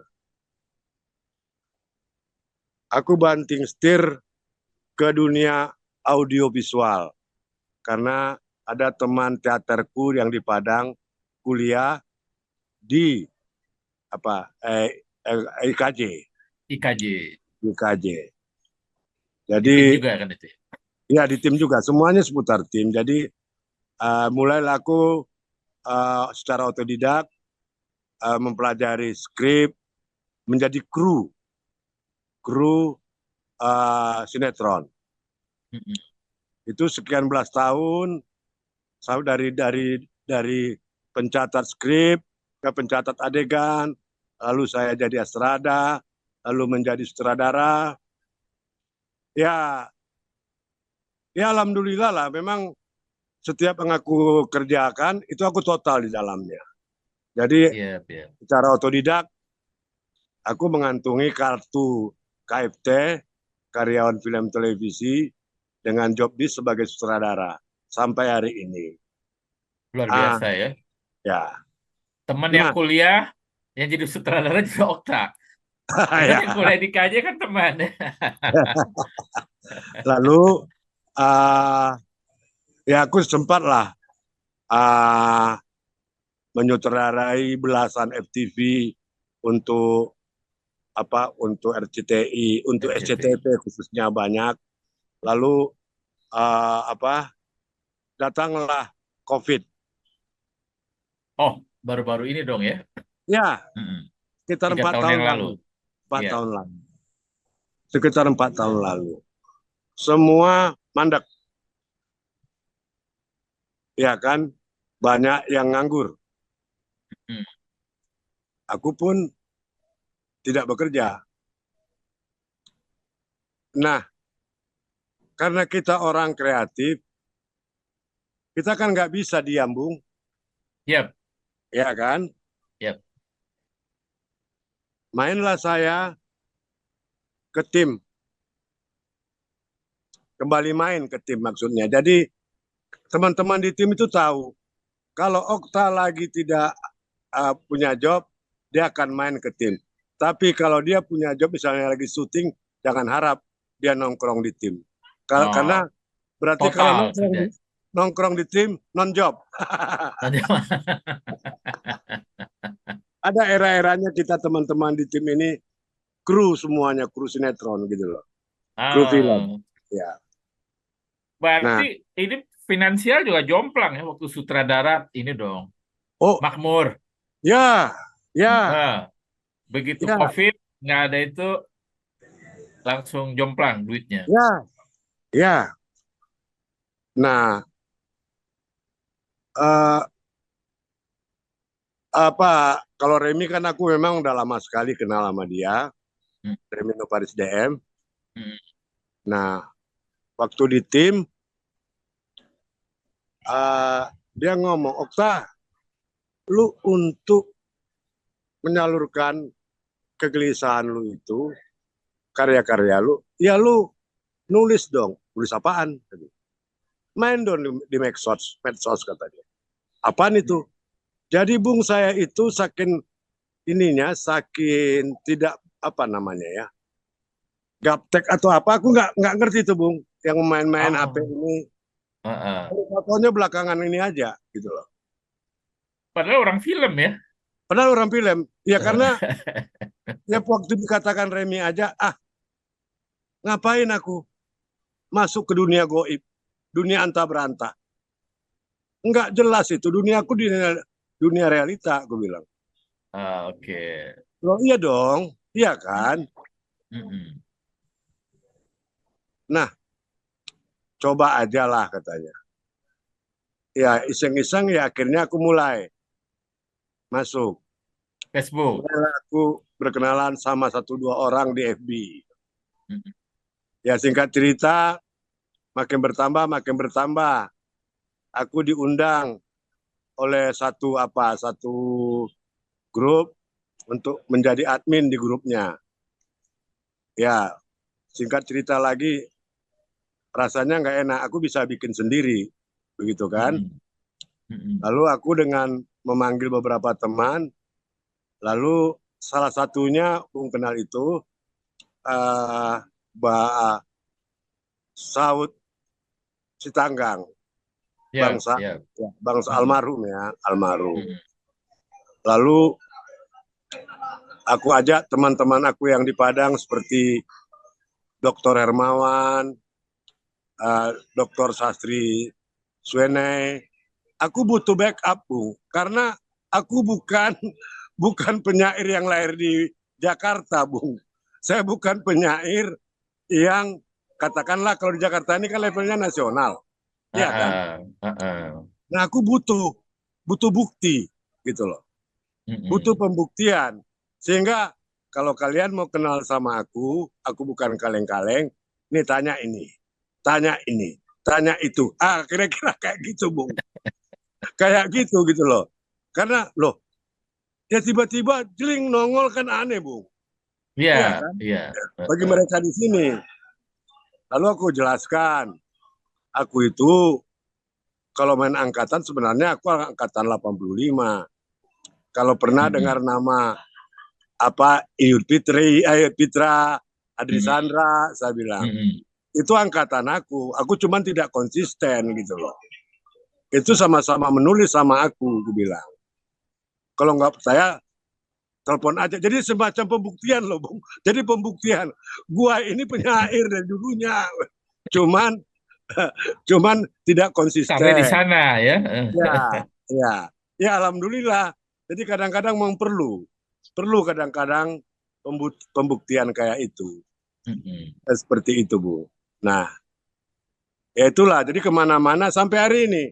Aku banting setir ke dunia audiovisual karena ada teman teaterku yang di Padang kuliah di IKJ, IKJ. IKJ. Di tim Jadi juga kan itu ya? ya di tim juga semuanya seputar tim. Jadi mulailah aku secara otodidak mempelajari skrip, menjadi kru sinetron. Mm-mm. Itu sekian belas tahun, saya dari pencatat skrip ke pencatat adegan, lalu saya jadi astrada, lalu menjadi sutradara. Ya, ya alhamdulillah lah. Memang setiap yang aku kerjakan itu aku total di dalamnya. Jadi Iya, iya. secara otodidak aku mengantungi kartu KFT, karyawan film televisi, dengan job di sebagai sutradara sampai hari ini. Luar Ah, biasa ya. ya. Teman yang Nah, kuliah yang jadi sutradara juga Okta. Padahal yang ya. kuliah di KJ kan teman. Lalu ah ya aku sempat lah ah menyutradarai belasan FTV untuk untuk RCTI, untuk RCTI. SCTV khususnya banyak. Lalu datanglah COVID. Oh, baru-baru ini dong ya. Ya, Mm-mm. sekitar Tiga empat tahun tahun yang lalu. lalu. Empat Iya. tahun lalu. Sekitar 4 tahun lalu. Semua mandek, ya kan? Banyak yang nganggur. Mm. Aku pun tidak bekerja. Nah, karena kita orang kreatif, kita kan nggak bisa diam, Bung. Yap, Ya kan? yap. Mainlah saya ke tim. Kembali main ke tim maksudnya. Jadi teman-teman di tim itu tahu kalau Okta lagi tidak punya job, dia akan main ke tim. Tapi kalau dia punya job misalnya lagi syuting, jangan harap dia nongkrong di tim. Oh, Karena berarti kalau total sudah. nongkrong di tim non job. Ada era-eranya kita teman-teman di tim ini kru semuanya, kru sinetron gitu loh. Kru film. Ah, Ya. berarti Nah, ini finansial juga jomplang ya waktu sutradara ini dong. oh Makmur. ya, ya, Ah, begitu ya, COVID nggak ada itu langsung jomplang duitnya. ya, ya. Nah, eh, kalau Remi kan aku memang udah lama sekali kenal sama dia, Hmm, Remi Novaris DM. hmm. Nah, waktu di tim, eh, dia ngomong, Okta, lu untuk menyalurkan kegelisahan lu itu, karya-karya lu, ya lu nulis dong. Nulis apaan? Main dong di medsos katanya. Apaan itu? Jadi Bung saya itu saking tidak apa namanya ya, gaptek atau apa, aku nggak ngerti tuh Bung, yang main-main HP Oh, ini. ah. Fotonya belakangan ini aja gitu loh. Padahal orang film ya. Padahal orang film. Ya karena ya waktu dikatakan Remi aja, ngapain aku masuk ke dunia goib, dunia anta beranta. Nggak jelas itu, duniaku di dunia realita, aku bilang. Ah, oke. Loh iya dong, iya kan? Mm-mm. Nah, coba aja lah katanya. Ya iseng-iseng ya akhirnya aku mulai masuk. Facebook. Mulailah aku berkenalan sama satu dua orang di FB. Mm-mm. Ya singkat cerita, makin bertambah. Aku diundang oleh satu grup untuk menjadi admin di grupnya. Ya, singkat cerita lagi, rasanya nggak enak. Aku bisa bikin sendiri, begitu kan? Mm-mm. Mm-mm. Lalu aku dengan memanggil beberapa teman, lalu salah satunya Bung kenal itu eh Mbak Saud Sitanggang, Siap, bangsa siap. ya, bangsa Mm-mm. almarhum ya, almarhum. Mm-mm. Lalu aku ajak teman-teman aku yang di Padang seperti Dr. Hermawan, Dr. Sastri Suene. Aku butuh backup, Bu, karena aku bukan bukan penyair yang lahir di Jakarta, Bung. Saya bukan penyair yang katakanlah kalau di Jakarta ini kan levelnya nasional, Ah, ya kan? ah, ah, ah. Nah, aku butuh butuh bukti gitu loh. Butuh Mm-mm. pembuktian. Sehingga kalau kalian mau kenal sama aku bukan kaleng-kaleng, nih tanya ini, tanya itu. Ah, kira-kira kayak gitu, Bung. Kayak gitu loh. Karena loh, ya tiba-tiba jeling nongol kan aneh, Bung. Iya, Iya kan? iya. Ah, Bagi ah. mereka di sini. Lalu aku jelaskan, aku itu kalau main angkatan sebenarnya aku angkatan 85. Kalau pernah dengar Mm-mm. nama apa Iyut Fitri, Ayut Fitra, Adri Mm-mm. Sandra, saya bilang Mm-mm. itu angkatan aku cuman tidak konsisten gitu loh. Itu sama-sama menulis sama aku bilang. Kalau nggak percaya, telepon aja. Jadi semacam pembuktian loh, Bung. Jadi pembuktian. Gua ini penyair dari dulunya. Cuman cuman tidak Sampai di konsisten. sana ya. Ya, ya. Ya alhamdulillah. Jadi kadang-kadang memang perlu kadang-kadang pembuktian kayak itu. Mm-mm. Seperti itu, Bu. Nah, ya itulah. Jadi kemana-mana sampai hari ini,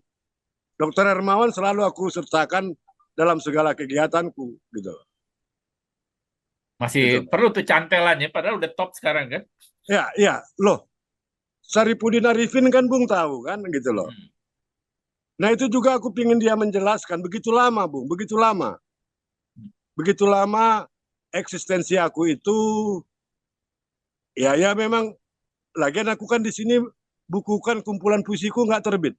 Dokter Hermawan selalu aku sertakan dalam segala kegiatanku, gitu. Masih Gitu. perlu tuh cantelannya, padahal udah top sekarang kan. Ya, ya, loh. Saripudin Arifin kan Bung tahu kan, gitu loh. Mm-mm. Nah itu juga aku pingin dia menjelaskan. Begitu lama, Bung, begitu lama. Begitu lama eksistensi aku itu, ya memang, lagian aku kan di sini buku kan kumpulan puisiku nggak terbit.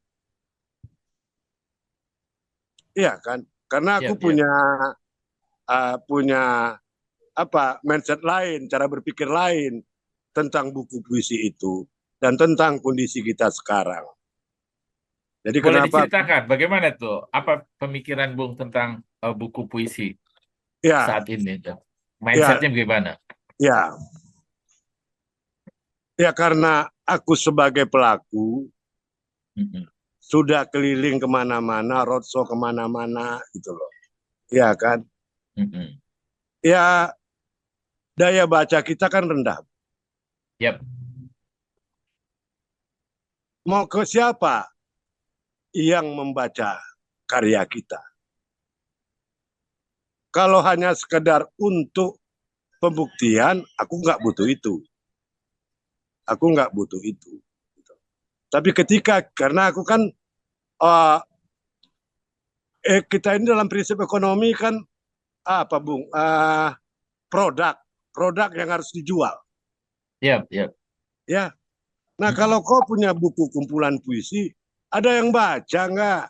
Iya kan? Karena aku Siap, siap. punya apa mindset lain, cara berpikir lain tentang buku puisi itu dan tentang kondisi kita sekarang. Jadi Boleh kenapa? diceritakan bagaimana tuh? Apa pemikiran Bung tentang buku puisi Ya, saat ini tuh? ya, Mindsetnya bagaimana? ya, ya karena aku sebagai pelaku Mm-mm. sudah keliling kemana-mana, roadshow kemana-mana gitu loh. Ya kan? Mm-mm. Ya daya baca kita kan rendah. Yap. Mau ke siapa yang membaca karya kita? Kalau hanya sekedar untuk pembuktian, aku nggak butuh itu. Aku nggak butuh itu. Tapi ketika karena aku kan uh, kita ini dalam prinsip ekonomi kan apa Bung produk produk yang harus dijual Yap, yap. ya. Nah Mm-mm. kalau kau punya buku kumpulan puisi, ada yang baca nggak?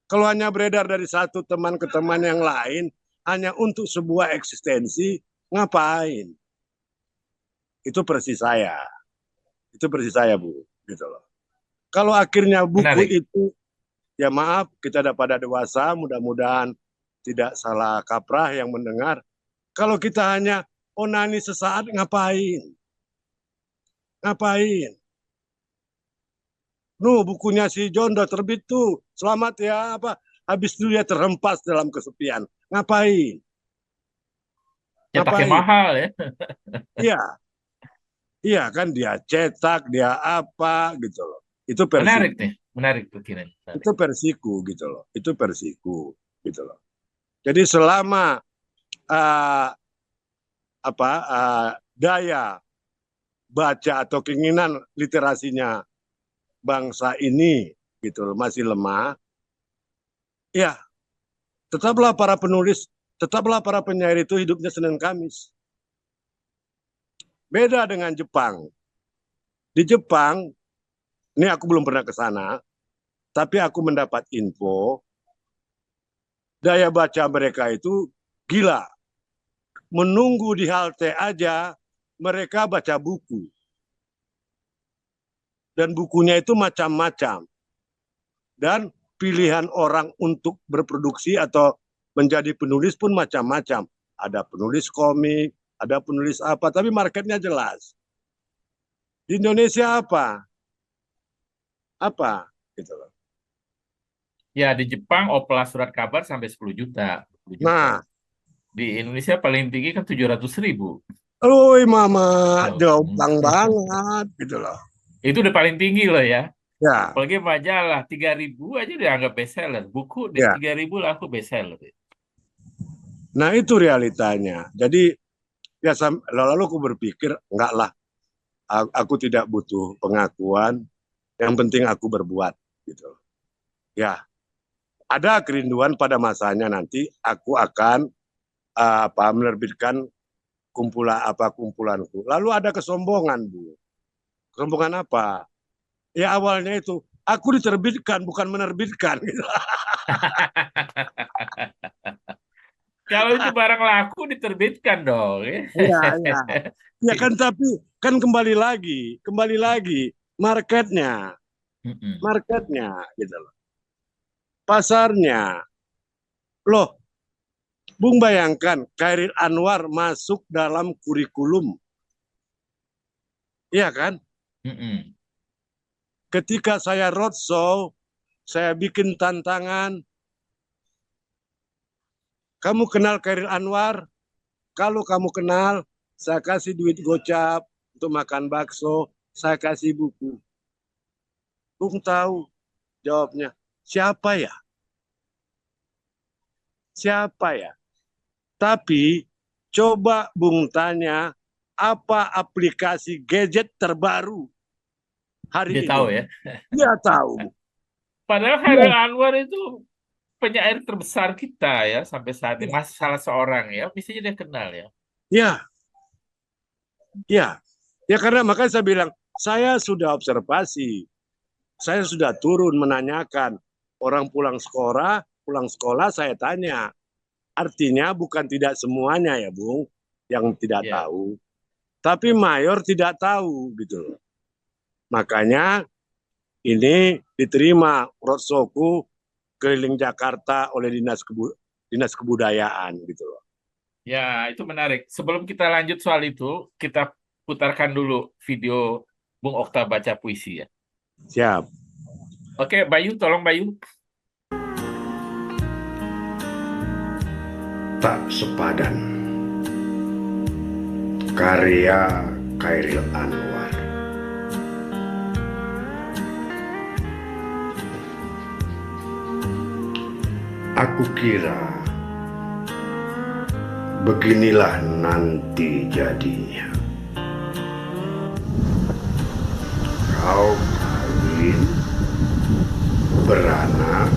Kalau hanya beredar dari satu teman ke teman yang lain hanya untuk sebuah eksistensi, ngapain? Itu persis saya. Itu persis saya, Bu. Gitu loh. Kalau akhirnya buku Menarik. itu, ya maaf, kita udah pada dewasa, mudah-mudahan tidak salah kaprah yang mendengar. Kalau kita hanya onani sesaat, ngapain? Ngapain? Bukunya si John udah terbit tuh. Selamat ya, apa? Habis itu dia terhempas dalam kesepian. Ngapain? Cetaknya Ngapain? mahal ya. Iya, iya kan dia cetak, dia apa gitu loh. Itu Menarik versiku. nih. Menarik pikiran. Menarik. Itu versiku gitu loh. Itu versiku gitu loh. Jadi selama daya baca atau keinginan literasinya bangsa ini gitu loh, masih lemah, ya tetaplah para penulis, tetaplah para penyair itu hidupnya Senin Kamis. Beda dengan Jepang. Di Jepang, ini aku belum pernah ke sana, tapi aku mendapat info, daya baca mereka itu gila. Menunggu di halte aja, mereka baca buku. Dan bukunya itu macam-macam. Dan pilihan orang untuk berproduksi atau menjadi penulis pun macam-macam. Ada penulis komik, ada penulis apa, tapi marketnya jelas. Di Indonesia apa? Apa? Gitu loh. Ya, di Jepang opera surat kabar sampai 10 juta. 10 juta. Nah, Di Indonesia paling tinggi kan 700.000. mama, Oh. jomplang banget gitu loh. Itu udah paling tinggi loh ya. Ya, Apalagi majalah 3.000 aja dianggap bestseller. Buku di ya. 3.000 laku bestseller. Nah itu realitanya. Jadi ya lalu aku berpikir enggak lah, aku tidak butuh pengakuan. Yang penting aku berbuat gitu. Ya, ada kerinduan pada masanya nanti aku akan menerbitkan kumpulanku. Lalu ada kesombongan, Bu. Kesombongan apa? Ya awalnya itu aku diterbitkan bukan menerbitkan gitu. Kalau itu barang laku diterbitkan dong. Iya, iya. Ya kan tapi kan kembali lagi marketnya gitu loh. Pasarnya. Loh, Bung bayangkan Chairil Anwar masuk dalam kurikulum. Iya kan? Ketika saya roadshow, saya bikin tantangan. Kamu kenal Chairil Anwar? Kalau kamu kenal, saya kasih duit gocap untuk makan bakso, saya kasih buku. Bung tahu jawabnya, siapa ya? Siapa ya? Tapi coba Bung tanya, apa aplikasi gadget terbaru hari Dia ini? tahu ya. Dia tahu. Padahal Chairil Anwar itu penyair terbesar kita ya sampai saat ini. Masih salah seorang ya. Mestinya dia kenal ya. Ya. Ya. Ya karena makanya saya bilang, saya sudah observasi. Saya sudah turun menanyakan. Orang pulang sekolah saya tanya. Artinya bukan tidak semuanya ya, Bung, yang tidak tahu. Tapi mayor tidak tahu gitu loh. Makanya ini diterima roadshow-ku keliling Jakarta oleh Dinas Kebudayaan gitu loh. Ya, itu menarik. Sebelum kita lanjut soal itu, kita putarkan dulu video Bung Okta baca puisi ya. Siap. Oke, Bayu, tolong Bayu. Tak sepadan, karya Chairil Anwar. Aku kira beginilah nanti jadinya. Kau kawin, beranak,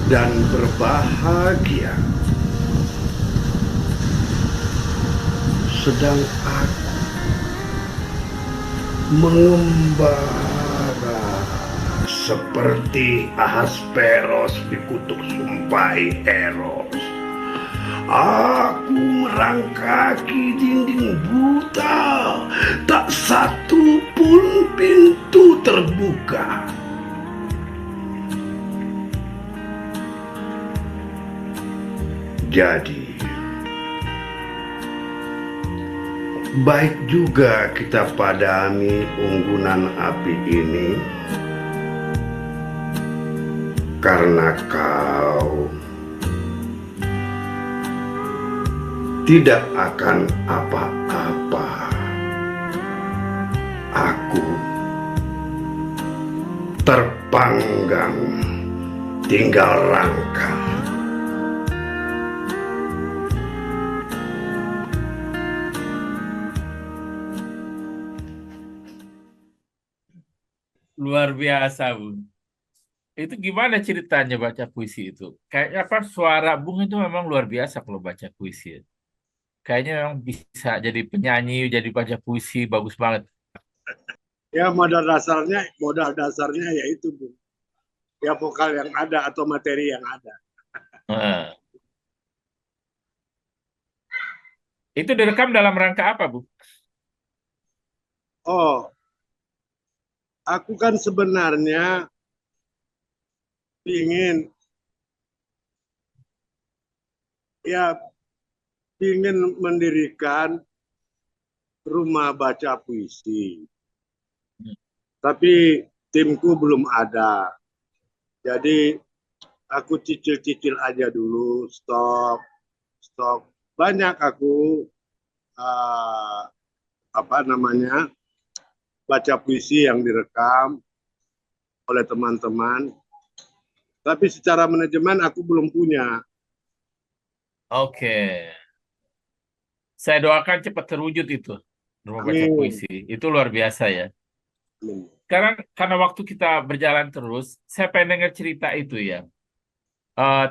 dan berbahagia. Sedang aku mengembara seperti Ahasperos di kutub Sumpai Eros. Aku merangkaki dinding buta, tak satu pun pintu terbuka. Jadi baik juga kita padami unggunan api ini, karena kau tidak akan apa-apa. Aku terpanggang, tinggal rangka. Luar biasa, Bung. Itu gimana ceritanya baca puisi itu? Kayaknya apa suara Bung itu memang luar biasa kalau baca puisi. Kayaknya memang bisa jadi penyanyi, jadi baca puisi bagus banget. Ya modal dasarnya yaitu Bung. Ya vokal yang ada atau materi yang ada. Nah, itu direkam dalam rangka apa, Bu? Oh, aku kan sebenarnya ingin mendirikan rumah baca puisi. Tapi timku belum ada. Jadi aku cicil-cicil aja dulu, stok. Banyak aku baca puisi yang direkam oleh teman-teman. Tapi secara manajemen aku belum punya. Oke. Saya doakan cepat terwujud itu. Rumah baca Amin. puisi. Itu luar biasa ya. Amin. Karena waktu kita berjalan terus, saya pengen dengar cerita itu ya.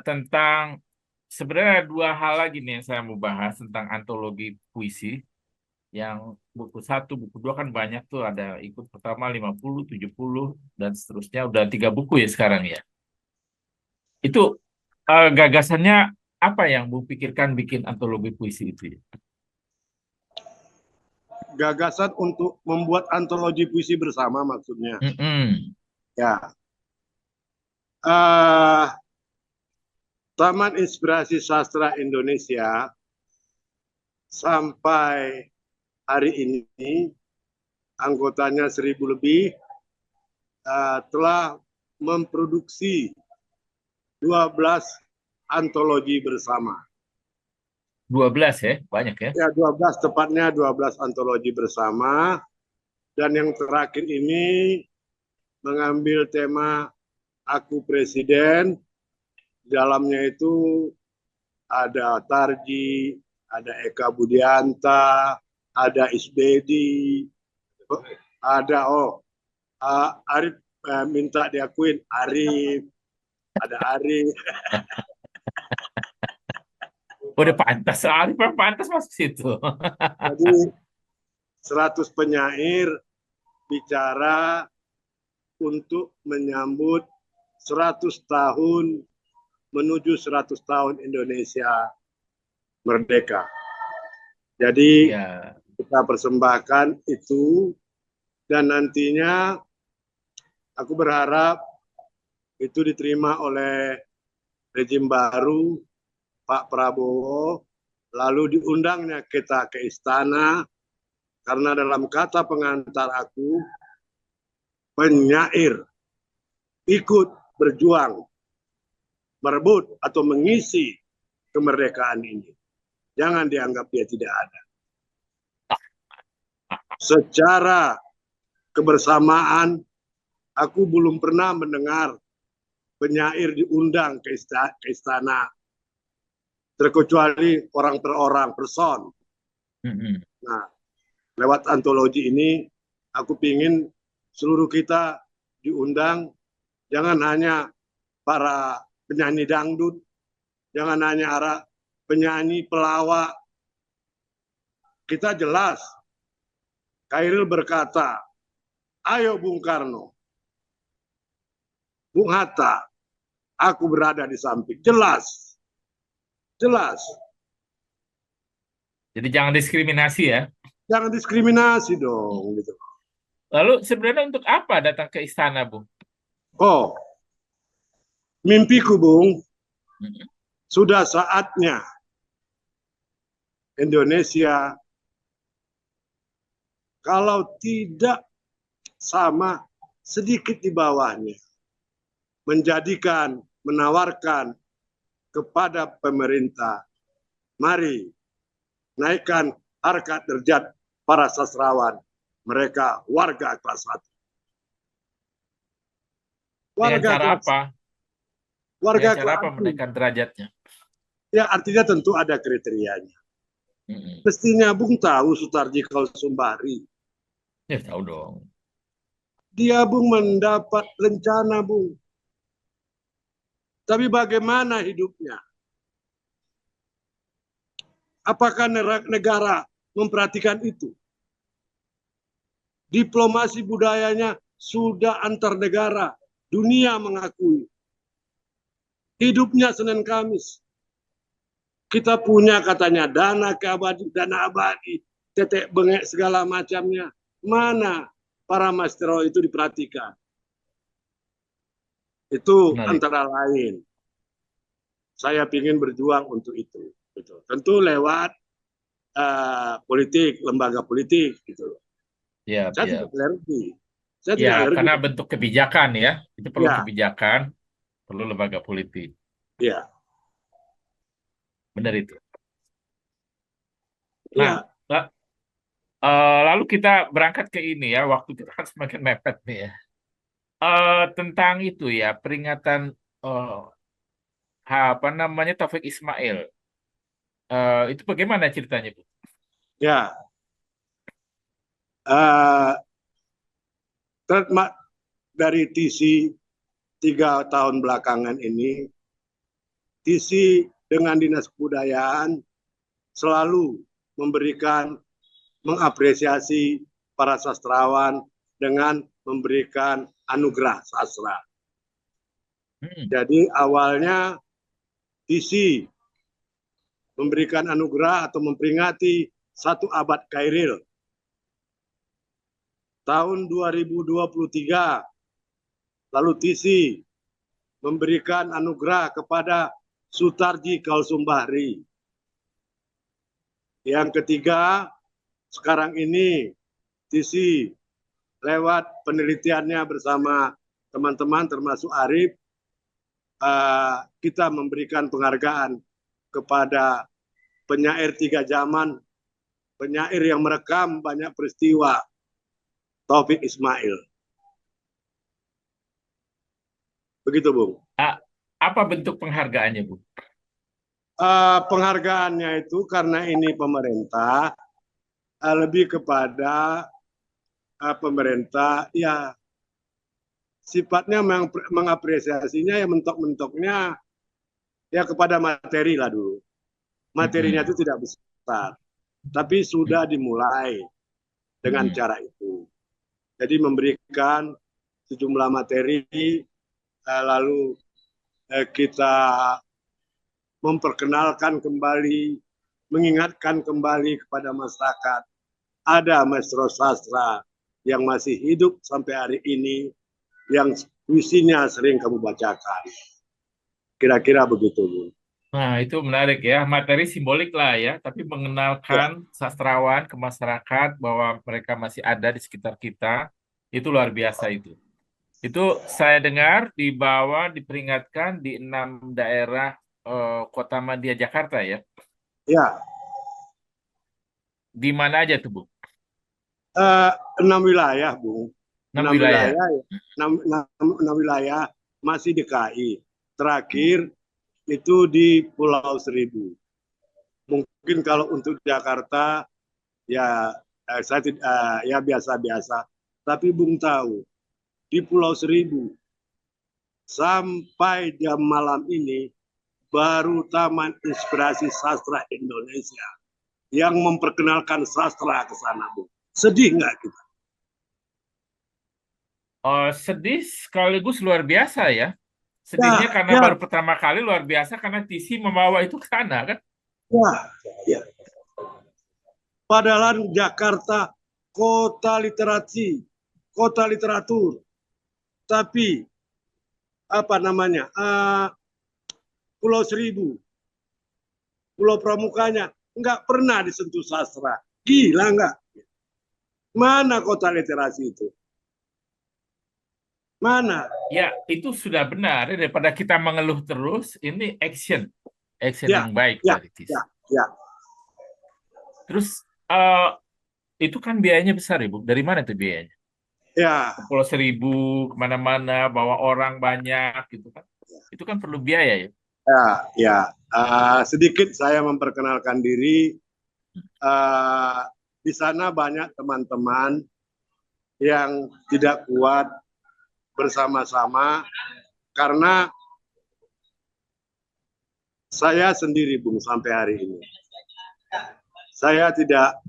Tentang sebenarnya dua hal lagi nih yang saya mau bahas tentang antologi puisi. Yang buku 1, buku 2 kan banyak tuh, ada ikut pertama 50, 70 dan seterusnya, udah 3 buku ya sekarang ya. Itu gagasannya apa yang Bu pikirkan bikin antologi puisi itu ya? Gagasan untuk membuat antologi puisi bersama maksudnya. Mm-mm. Ya. Taman Inspirasi Sastra Indonesia sampai hari ini anggotanya 1.000 lebih telah memproduksi 12 antologi bersama. 12 ya, banyak ya. Ya, 12 tepatnya 12 antologi bersama. Dan yang terakhir ini mengambil tema Aku Presiden. Dalamnya itu ada Tarji, ada Eka Budianta, ada Isbedi, ada Arif, minta diakuin Arif, ada Arif. Udah pantas, Arif pantas masuk situ. Jadi 100 penyair bicara untuk menyambut 100 tahun menuju 100 tahun Indonesia merdeka. Jadi Ya. kita persembahkan itu dan nantinya aku berharap itu diterima oleh rejim baru Pak Prabowo, lalu diundangnya kita ke istana karena dalam kata pengantar aku, penyair ikut berjuang merebut atau mengisi kemerdekaan ini. Jangan dianggap dia tidak ada. Secara kebersamaan, aku belum pernah mendengar penyair diundang ke istana, terkecuali orang per orang, person. Nah, lewat antologi ini, aku ingin seluruh kita diundang, jangan hanya para penyanyi dangdut, jangan hanya penyanyi pelawak. Kita jelas, Khairil berkata, ayo Bung Karno, Bung Hatta, aku berada di samping. Jelas. Jelas. Jadi jangan diskriminasi ya. Jangan diskriminasi dong. Gitu. Lalu sebenarnya untuk apa datang ke istana, Bung? Oh, mimpiku, Bung, sudah saatnya Indonesia kalau tidak sama sedikit di bawahnya menawarkan kepada pemerintah, mari naikkan harkat derajat para sastrawan, mereka warga kelas 1. Dengan cara apa? Warga dengan cara apa menaikkan derajatnya? Ya artinya tentu ada kriterianya. Mestinya Bung tahu Sutarji Kausumbari. Ya tahu dong. Dia, Bung, mendapat rencana, Bung. Tapi bagaimana hidupnya? Apakah negara memperhatikan itu? Diplomasi budayanya sudah antar negara. Dunia mengakui. Hidupnya Senin Kamis. Kita punya katanya dana abadi, tetek bengek segala macamnya. Mana para maestro itu diperhatikan? Itu Menarik. antara lain. Saya ingin berjuang untuk itu. Gitu. Tentu lewat politik, lembaga politik gitu. Ya, Saya ya. tidak alergi. Saya tidak Ya, alergi. karena bentuk kebijakan ya. Itu perlu Ya. kebijakan, perlu lembaga politik. Ya. Benar itu. Ya. Nah, lalu kita berangkat ke ini ya, waktu kita kan semakin mepet nih ya. Tentang itu ya, peringatan apa namanya Taufik Ismail. Itu bagaimana ceritanya, Bu? Ya. Dari TC 3 tahun belakangan ini, TC dengan Dinas Kebudayaan selalu mengapresiasi para sastrawan dengan memberikan anugerah sastra. Jadi awalnya TC memberikan anugerah atau memperingati 1 abad Kairil. Tahun 2023, lalu TC memberikan anugerah kepada Sutarji Kaulsumbahri. Yang ketiga, sekarang ini TC lewat penelitiannya bersama teman-teman termasuk Arif, kita memberikan penghargaan kepada penyair 3 zaman, penyair yang merekam banyak peristiwa, Taufik Ismail. Begitu, Bung. Apa bentuk penghargaannya, Bu? Penghargaannya itu karena ini pemerintah, lebih kepada pemerintah ya sifatnya mengapresiasinya ya mentok-mentoknya ya kepada materi lah dulu. Materinya itu tidak besar, tapi sudah dimulai dengan cara itu. Jadi memberikan sejumlah materi, lalu kita memperkenalkan kembali, mengingatkan kembali kepada masyarakat. Ada maestro sastra yang masih hidup sampai hari ini, yang puisinya sering kamu bacakan. Kira-kira begitu, Bu. Nah, itu menarik ya. Materi simbolik lah ya, tapi mengenalkan sastrawan ke masyarakat bahwa mereka masih ada di sekitar kita, itu luar biasa itu. Itu saya dengar diperingatkan di 6 daerah Kota Madia Jakarta ya. Ya. Di mana aja tuh, Bu? 6 wilayah, Bu. 6 wilayah. 6 wilayah masih DKI. Terakhir itu di Pulau Seribu. Mungkin kalau untuk Jakarta ya saya ya biasa-biasa. Tapi Bung tahu di Pulau Seribu sampai jam malam ini baru Taman Inspirasi Sastra Indonesia yang memperkenalkan sastra ke sana, Bu. Sedih nggak kita? Sedih sekaligus luar biasa ya. Sedihnya karena baru pertama kali, luar biasa karena TC membawa itu ke sana kan? Ya. Padahal Jakarta kota literasi, kota literatur, tapi apa namanya Pulau Seribu, Pulau Pramukanya nggak pernah disentuh sastra. Gila nggak? Mana kota literasi itu? Mana? Ya, itu sudah benar. Daripada kita mengeluh terus, ini action yang baik dari TC. Ya. Terus itu kan biayanya besar, Ibu. Dari mana itu biayanya? Ya. Pulau Seribu, kemana-mana, bawa orang banyak, gitu kan? Itu kan perlu biaya ya. Ya. Sedikit saya memperkenalkan diri. Di sana banyak teman-teman yang tidak kuat bersama-sama, karena saya sendiri, Bung, sampai hari ini.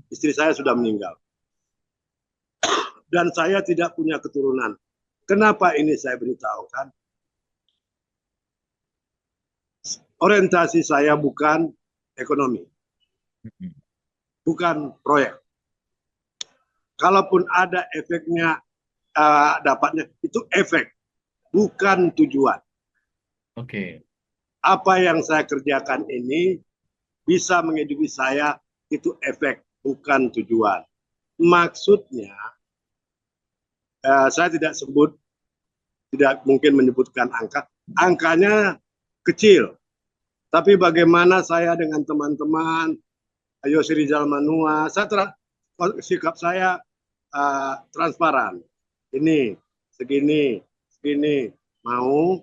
Istri saya sudah meninggal. Dan saya tidak punya keturunan. Kenapa ini saya beritahukan? Orientasi saya bukan ekonomi, bukan proyek. Kalaupun ada efeknya, dapatnya, itu efek, bukan tujuan. Oke. Apa yang saya kerjakan ini bisa menghidupi saya, itu efek, bukan tujuan. Maksudnya, saya tidak mungkin menyebutkan angka. Angkanya kecil. Tapi bagaimana saya dengan teman-teman, Yossi Rizal Manua, sikap saya transparan. Ini, segini, mau.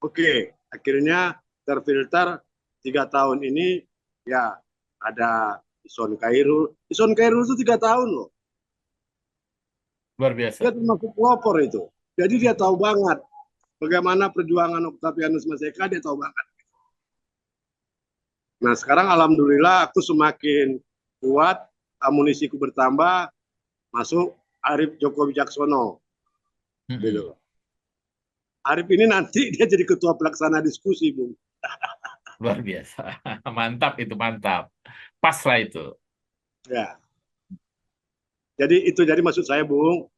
Oke, akhirnya terfilter 3 tahun ini, ya ada Ison Khairul. Ison Khairul itu 3 tahun loh. Luar biasa. Dia termasuk pelopor itu. Jadi dia tahu banget bagaimana perjuangan Octavianus Maseka, dia tahu banget. Nah sekarang alhamdulillah aku semakin kuat, amunisiku bertambah, masuk Arif Djoko Wicaksono. Gitu. Arif ini nanti dia jadi ketua pelaksana diskusi, Bung. Luar biasa. Mantap itu, mantap. Pas lah itu. Ya. Jadi maksud saya, Bung,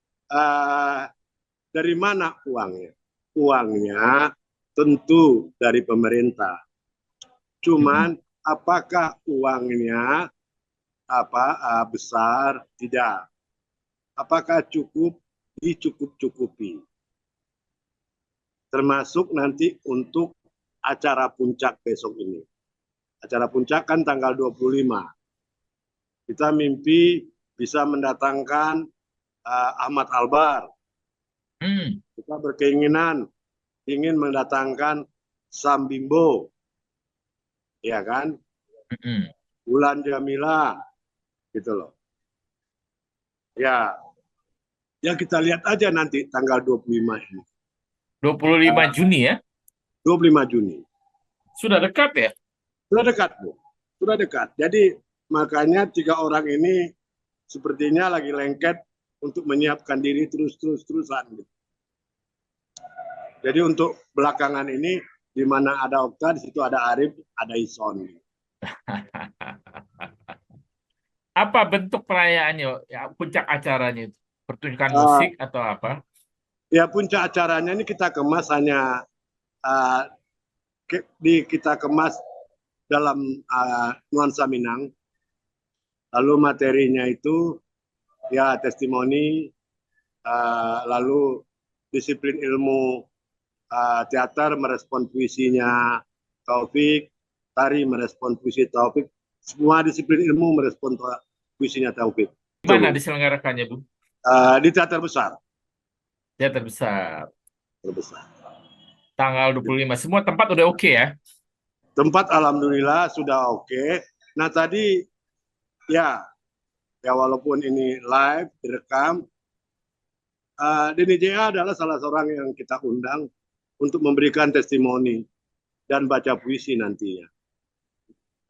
dari mana uangnya? Uangnya tentu dari pemerintah. Cuman apakah uangnya besar? Tidak. Apakah cukup? Dicukup-cukupi. Termasuk nanti untuk acara puncak besok ini. Acara puncak kan tanggal 25. Kita mimpi bisa mendatangkan Ahmad Albar. Kita berkeinginan ingin mendatangkan Sam Bimbo. Ya kan? Bulan Jamila. Gitu loh. Ya kita lihat aja nanti tanggal 25 ini. 25 Juni ya? 25 Juni. Sudah dekat ya? Sudah dekat, Bu. Sudah dekat. Jadi makanya 3 orang ini sepertinya lagi lengket untuk menyiapkan diri terus-terusan. Jadi untuk belakangan ini, di mana ada Okta, di situ ada Arif, ada Ison. Apa bentuk perayaannya? Ya, puncak acaranya itu? Pertunjukan musik atau apa? Ya puncak acaranya ini kita kemas hanya kita kemas dalam nuansa Minang. Lalu materinya itu ya testimoni, lalu disiplin ilmu teater merespon puisinya Taufik, tari merespon puisi Taufik, semua disiplin ilmu merespon puisinya Taufik. Di mana diselenggarakannya, Bu? Di teater besar. Teater besar. Teater besar. Tanggal 25. Semua tempat udah oke ya? Tempat alhamdulillah sudah oke. Nah tadi ya walaupun ini live direkam, Denny J.A. adalah salah seorang yang kita undang untuk memberikan testimoni dan baca puisi nantinya.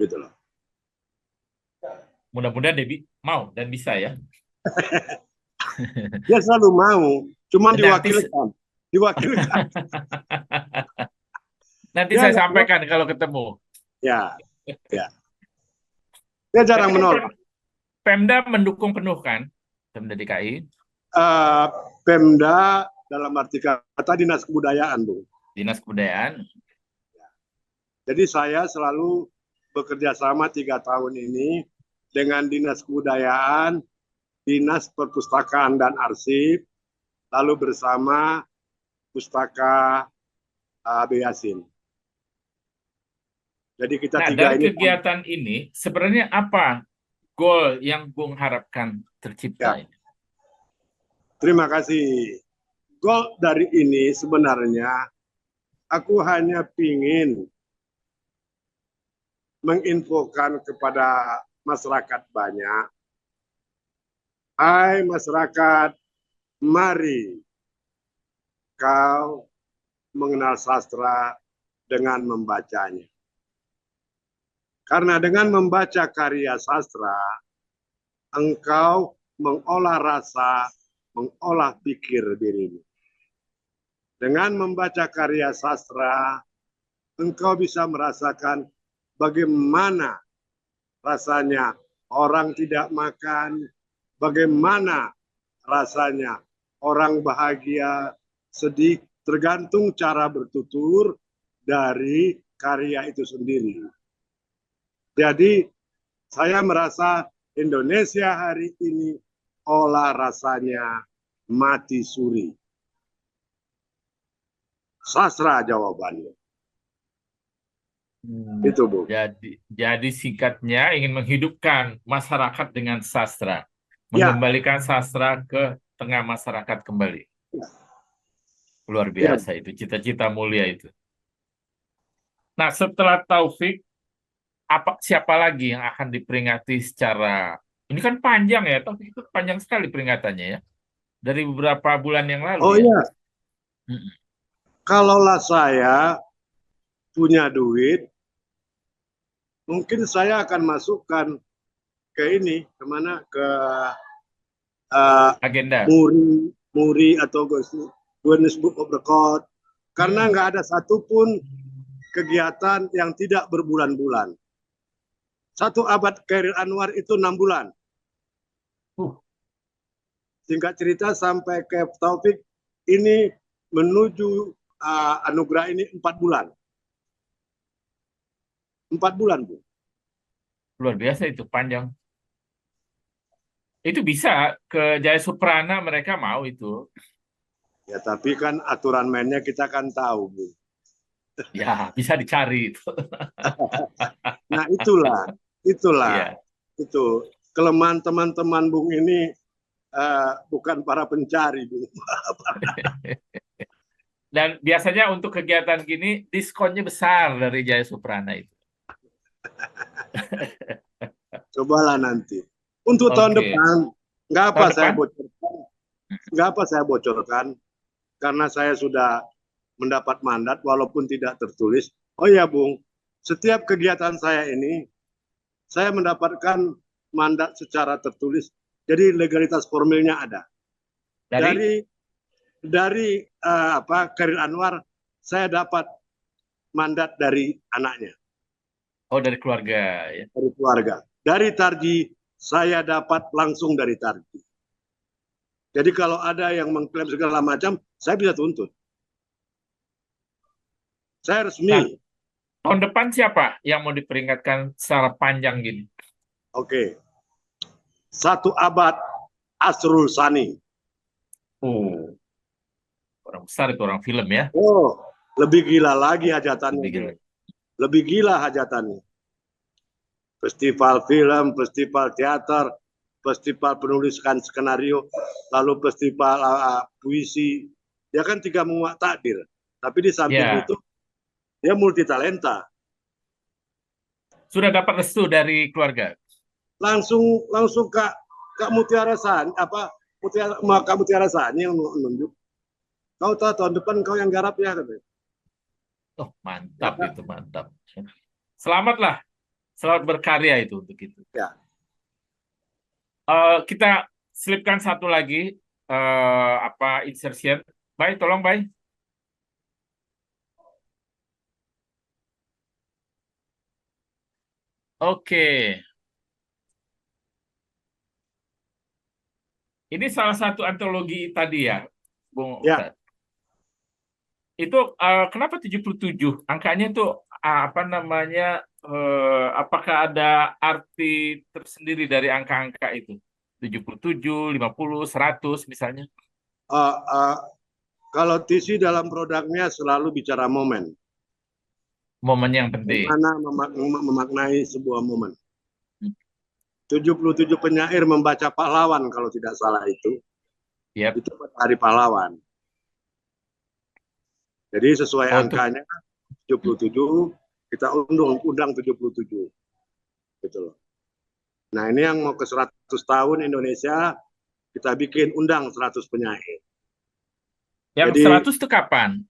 Gitu loh. Mudah-mudahan Debbie mau dan bisa ya. Dia selalu mau, cuman diwakilkan. Nanti saya sampaikan kalau ketemu. Ya. Dia jarang menolak. Pemda mendukung penuh kan? Pemda DKI? Pemda dalam arti kata Dinas Kebudayaan, Bu. Dinas Kebudayaan. Jadi saya selalu bekerja sama 3 tahun ini dengan Dinas Kebudayaan, Dinas Perpustakaan dan Arsip, lalu bersama Pustaka B. Yasin. Jadi kita tiga dari ini. Kegiatan ini sebenarnya apa goal yang Bung harapkan tercipta? Ya. Terima kasih. Goal dari ini sebenarnya aku hanya ingin menginfokan kepada masyarakat banyak, Hai masyarakat, mari kau mengenal sastra dengan membacanya. Karena dengan membaca karya sastra, engkau mengolah rasa, mengolah pikir dirimu. Dengan membaca karya sastra, engkau bisa merasakan bagaimana rasanya orang tidak makan, bagaimana rasanya orang bahagia, sedih, tergantung cara bertutur dari karya itu sendiri. Jadi saya merasa Indonesia hari ini olah rasanya mati suri. Sastra jawabannya. Itu, Bu. Jadi singkatnya ingin menghidupkan masyarakat dengan sastra, Ya. mengembalikan sastra ke tengah masyarakat kembali. Luar biasa itu, cita-cita mulia itu. Nah, setelah Taufik, siapa lagi yang akan diperingati secara, ini kan panjang ya, Taufik itu panjang sekali peringatannya ya, dari beberapa bulan yang lalu Oh ya. iya, kalaulah saya punya duit, mungkin saya akan masukkan ke ini, kemana, ke Agenda. Muri atau Guinness Book of Record, karena nggak ada satupun kegiatan yang tidak berbulan-bulan. Satu abad Chairil Anwar itu 6 bulan. Singkat cerita sampai ke Taufik ini menuju anugerah ini 4 bulan. 4 bulan, Bu. Luar biasa itu, panjang. Itu bisa ke Jaya Suprana, mereka mau itu. Ya, tapi kan aturan mainnya kita kan tahu, Bu. Ya, bisa dicari itu. Nah, itulah. Iya. Itu kelemahan teman-teman Bung ini, bukan para pencari, Bung. Dan biasanya untuk kegiatan gini diskonnya besar dari Jaya Suprana itu. Cobalah nanti. Untuk tahun depan, nggak apa saya bocorkan, karena saya sudah mendapat mandat walaupun tidak tertulis. Oh ya, Bung, setiap kegiatan saya ini, saya mendapatkan mandat secara tertulis. Jadi legalitas formilnya ada. Dari Chairil Anwar, saya dapat mandat dari anaknya. Oh, dari keluarga ya. Dari keluarga. Dari Tarji, saya dapat langsung dari Tarji. Jadi kalau ada yang mengklaim segala macam, saya bisa tuntut. Saya resmi. Nah, tahun depan siapa yang mau diperingatkan secara panjang gini? Oke. 1 abad Asrul Sani. Oh, orang besar itu, orang film ya. Oh, lebih gila lagi hajatannya. Lebih gila hajatannya. Festival film, festival teater, festival penuliskan skenario, lalu festival puisi. Dia kan 3 muak takdir. Tapi di samping itu, dia multi talenta. Sudah dapat restu dari keluarga? Langsung Kak Mutiara Sani, Kak Mutiara Sani yang menunjuk. Kau tahu tahun depan kau yang garap ya, katanya. Oh, mantap itu, mantap. Selamatlah, selamat berkarya itu untuk itu. Ya. Kita selipkan satu lagi insertion. Bay, tolong Bay. Oke. Ini salah satu antologi tadi ya, Bung Ustaz. Itu kenapa 77? Angkanya itu apakah ada arti tersendiri dari angka-angka itu? 77, 50, 100 misalnya? Kalau TC dalam produknya selalu bicara momen. Momen yang penting. Bagaimana memaknai sebuah momen. 77 penyair membaca pahlawan kalau tidak salah itu. Yep. Itu hari pahlawan. Jadi sesuai angkanya 77, kita undang 77. Gitu loh. Nah, ini yang mau ke 100 tahun Indonesia, kita bikin undang 100 penyair. Yang Jadi 100 itu kapan?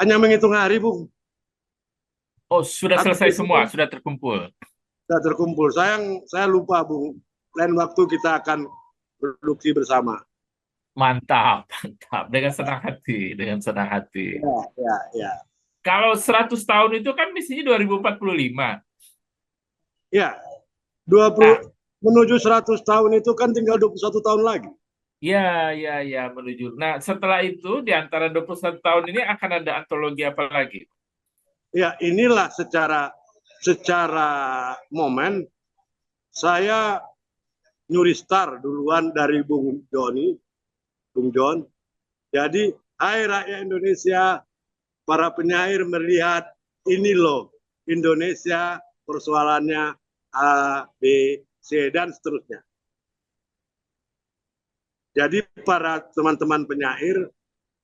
hanya menghitung hari, Bung. Oh, sudah Aku selesai semua, presiden sudah terkumpul. sudah terkumpul. Saya lupa, Bung. Lain waktu kita akan produksi bersama. Mantap, mantap. Dengan senang hati, dengan senang hati. Ya. Kalau 100 tahun itu kan mestinya 2045. Ya, Nah, 20 menuju 100 tahun itu kan tinggal 21 tahun lagi. ya, menuju. Nah, setelah itu di antara 21 tahun ini akan ada antologi apa lagi? Ya, inilah secara momen saya nyuri star duluan dari Bung John. Jadi, hai rakyat Indonesia, para penyair melihat ini loh Indonesia persoalannya A, B, C dan seterusnya. Jadi para teman-teman penyair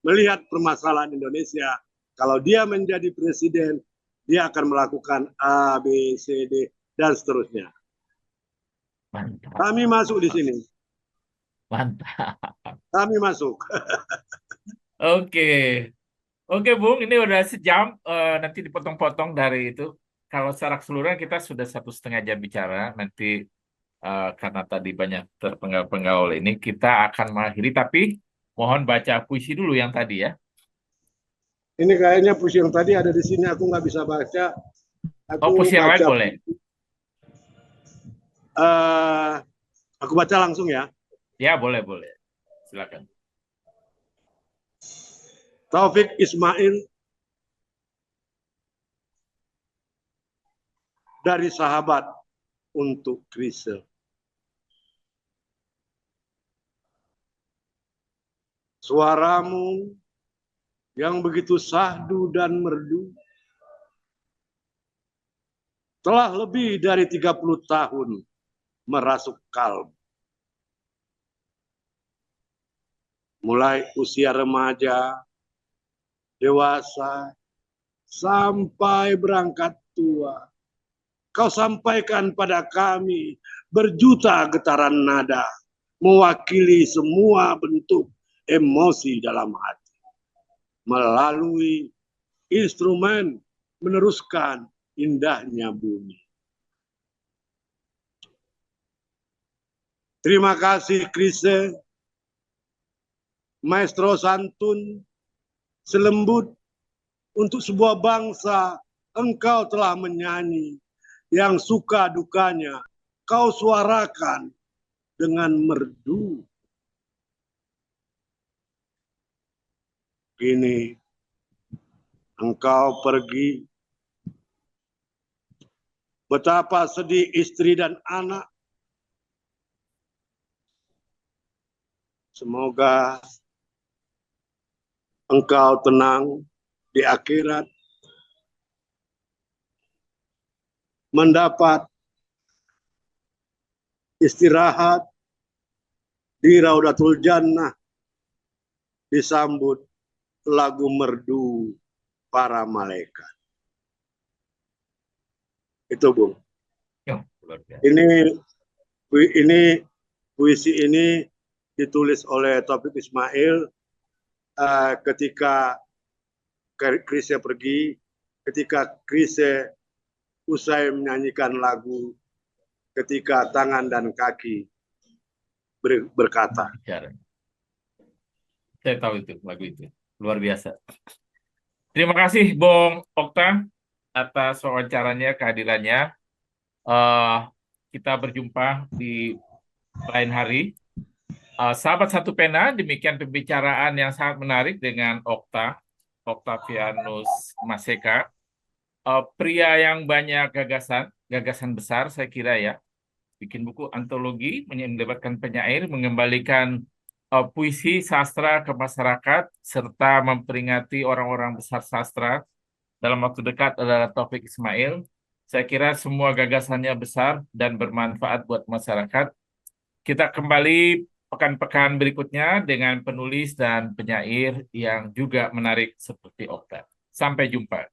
melihat permasalahan Indonesia, kalau dia menjadi presiden, dia akan melakukan A, B, C, D dan seterusnya. Mantap, Kami masuk di sini. mantap. Kami masuk. Oke, oke Bung, ini udah sejam. Nanti dipotong-potong dari itu. Kalau secara keseluruhan kita sudah 1,5 jam bicara. Nanti karena tadi banyak terpenggal-penggaul ini, kita akan mengakhiri. Tapi mohon baca puisi dulu yang tadi ya. Ini kayaknya puisi yang tadi ada di sini, aku nggak bisa baca. Oh, Aku puisi yang lain baca. boleh. Aku baca langsung ya. Ya, boleh. Silakan. Taufik Ismail dari sahabat untuk Krisel. Suaramu yang begitu sahdu dan merdu telah lebih dari 30 tahun merasuk kalbu. Mulai usia remaja, dewasa, sampai berangkat tua. Kau sampaikan pada kami berjuta getaran nada, mewakili semua bentuk emosi dalam hati. Melalui instrumen meneruskan indahnya bumi. Terima kasih Krise, maestro santun, selembut untuk sebuah bangsa engkau telah menyanyi, yang suka dukanya kau suarakan dengan merdu. Kini engkau pergi, betapa sedih istri dan anak. Semoga engkau tenang di akhirat, mendapat istirahat di Raudatul Jannah, disambut lagu merdu para malaikat. Itu Bung. Ini puisi ini ditulis oleh Taufik Ismail ketika Krise pergi, ketika Krise usai menyanyikan lagu ketika tangan dan kaki berkata. Saya tahu itu lagu itu. Luar biasa. Terima kasih Bung Okta atas wawancaranya, kehadirannya. Kita berjumpa di lain hari. Sahabat Satu Pena, demikian pembicaraan yang sangat menarik dengan Octavianus Maseka. Pria yang banyak gagasan besar saya kira ya. Bikin buku antologi, melibatkan penyair, mengembalikan puisi sastra ke masyarakat, serta memperingati orang-orang besar sastra. Dalam waktu dekat adalah Taufik Ismail. Saya kira semua gagasannya besar dan bermanfaat buat masyarakat. Kita kembali pekan-pekan berikutnya dengan penulis dan penyair yang juga menarik seperti Okta. Sampai jumpa.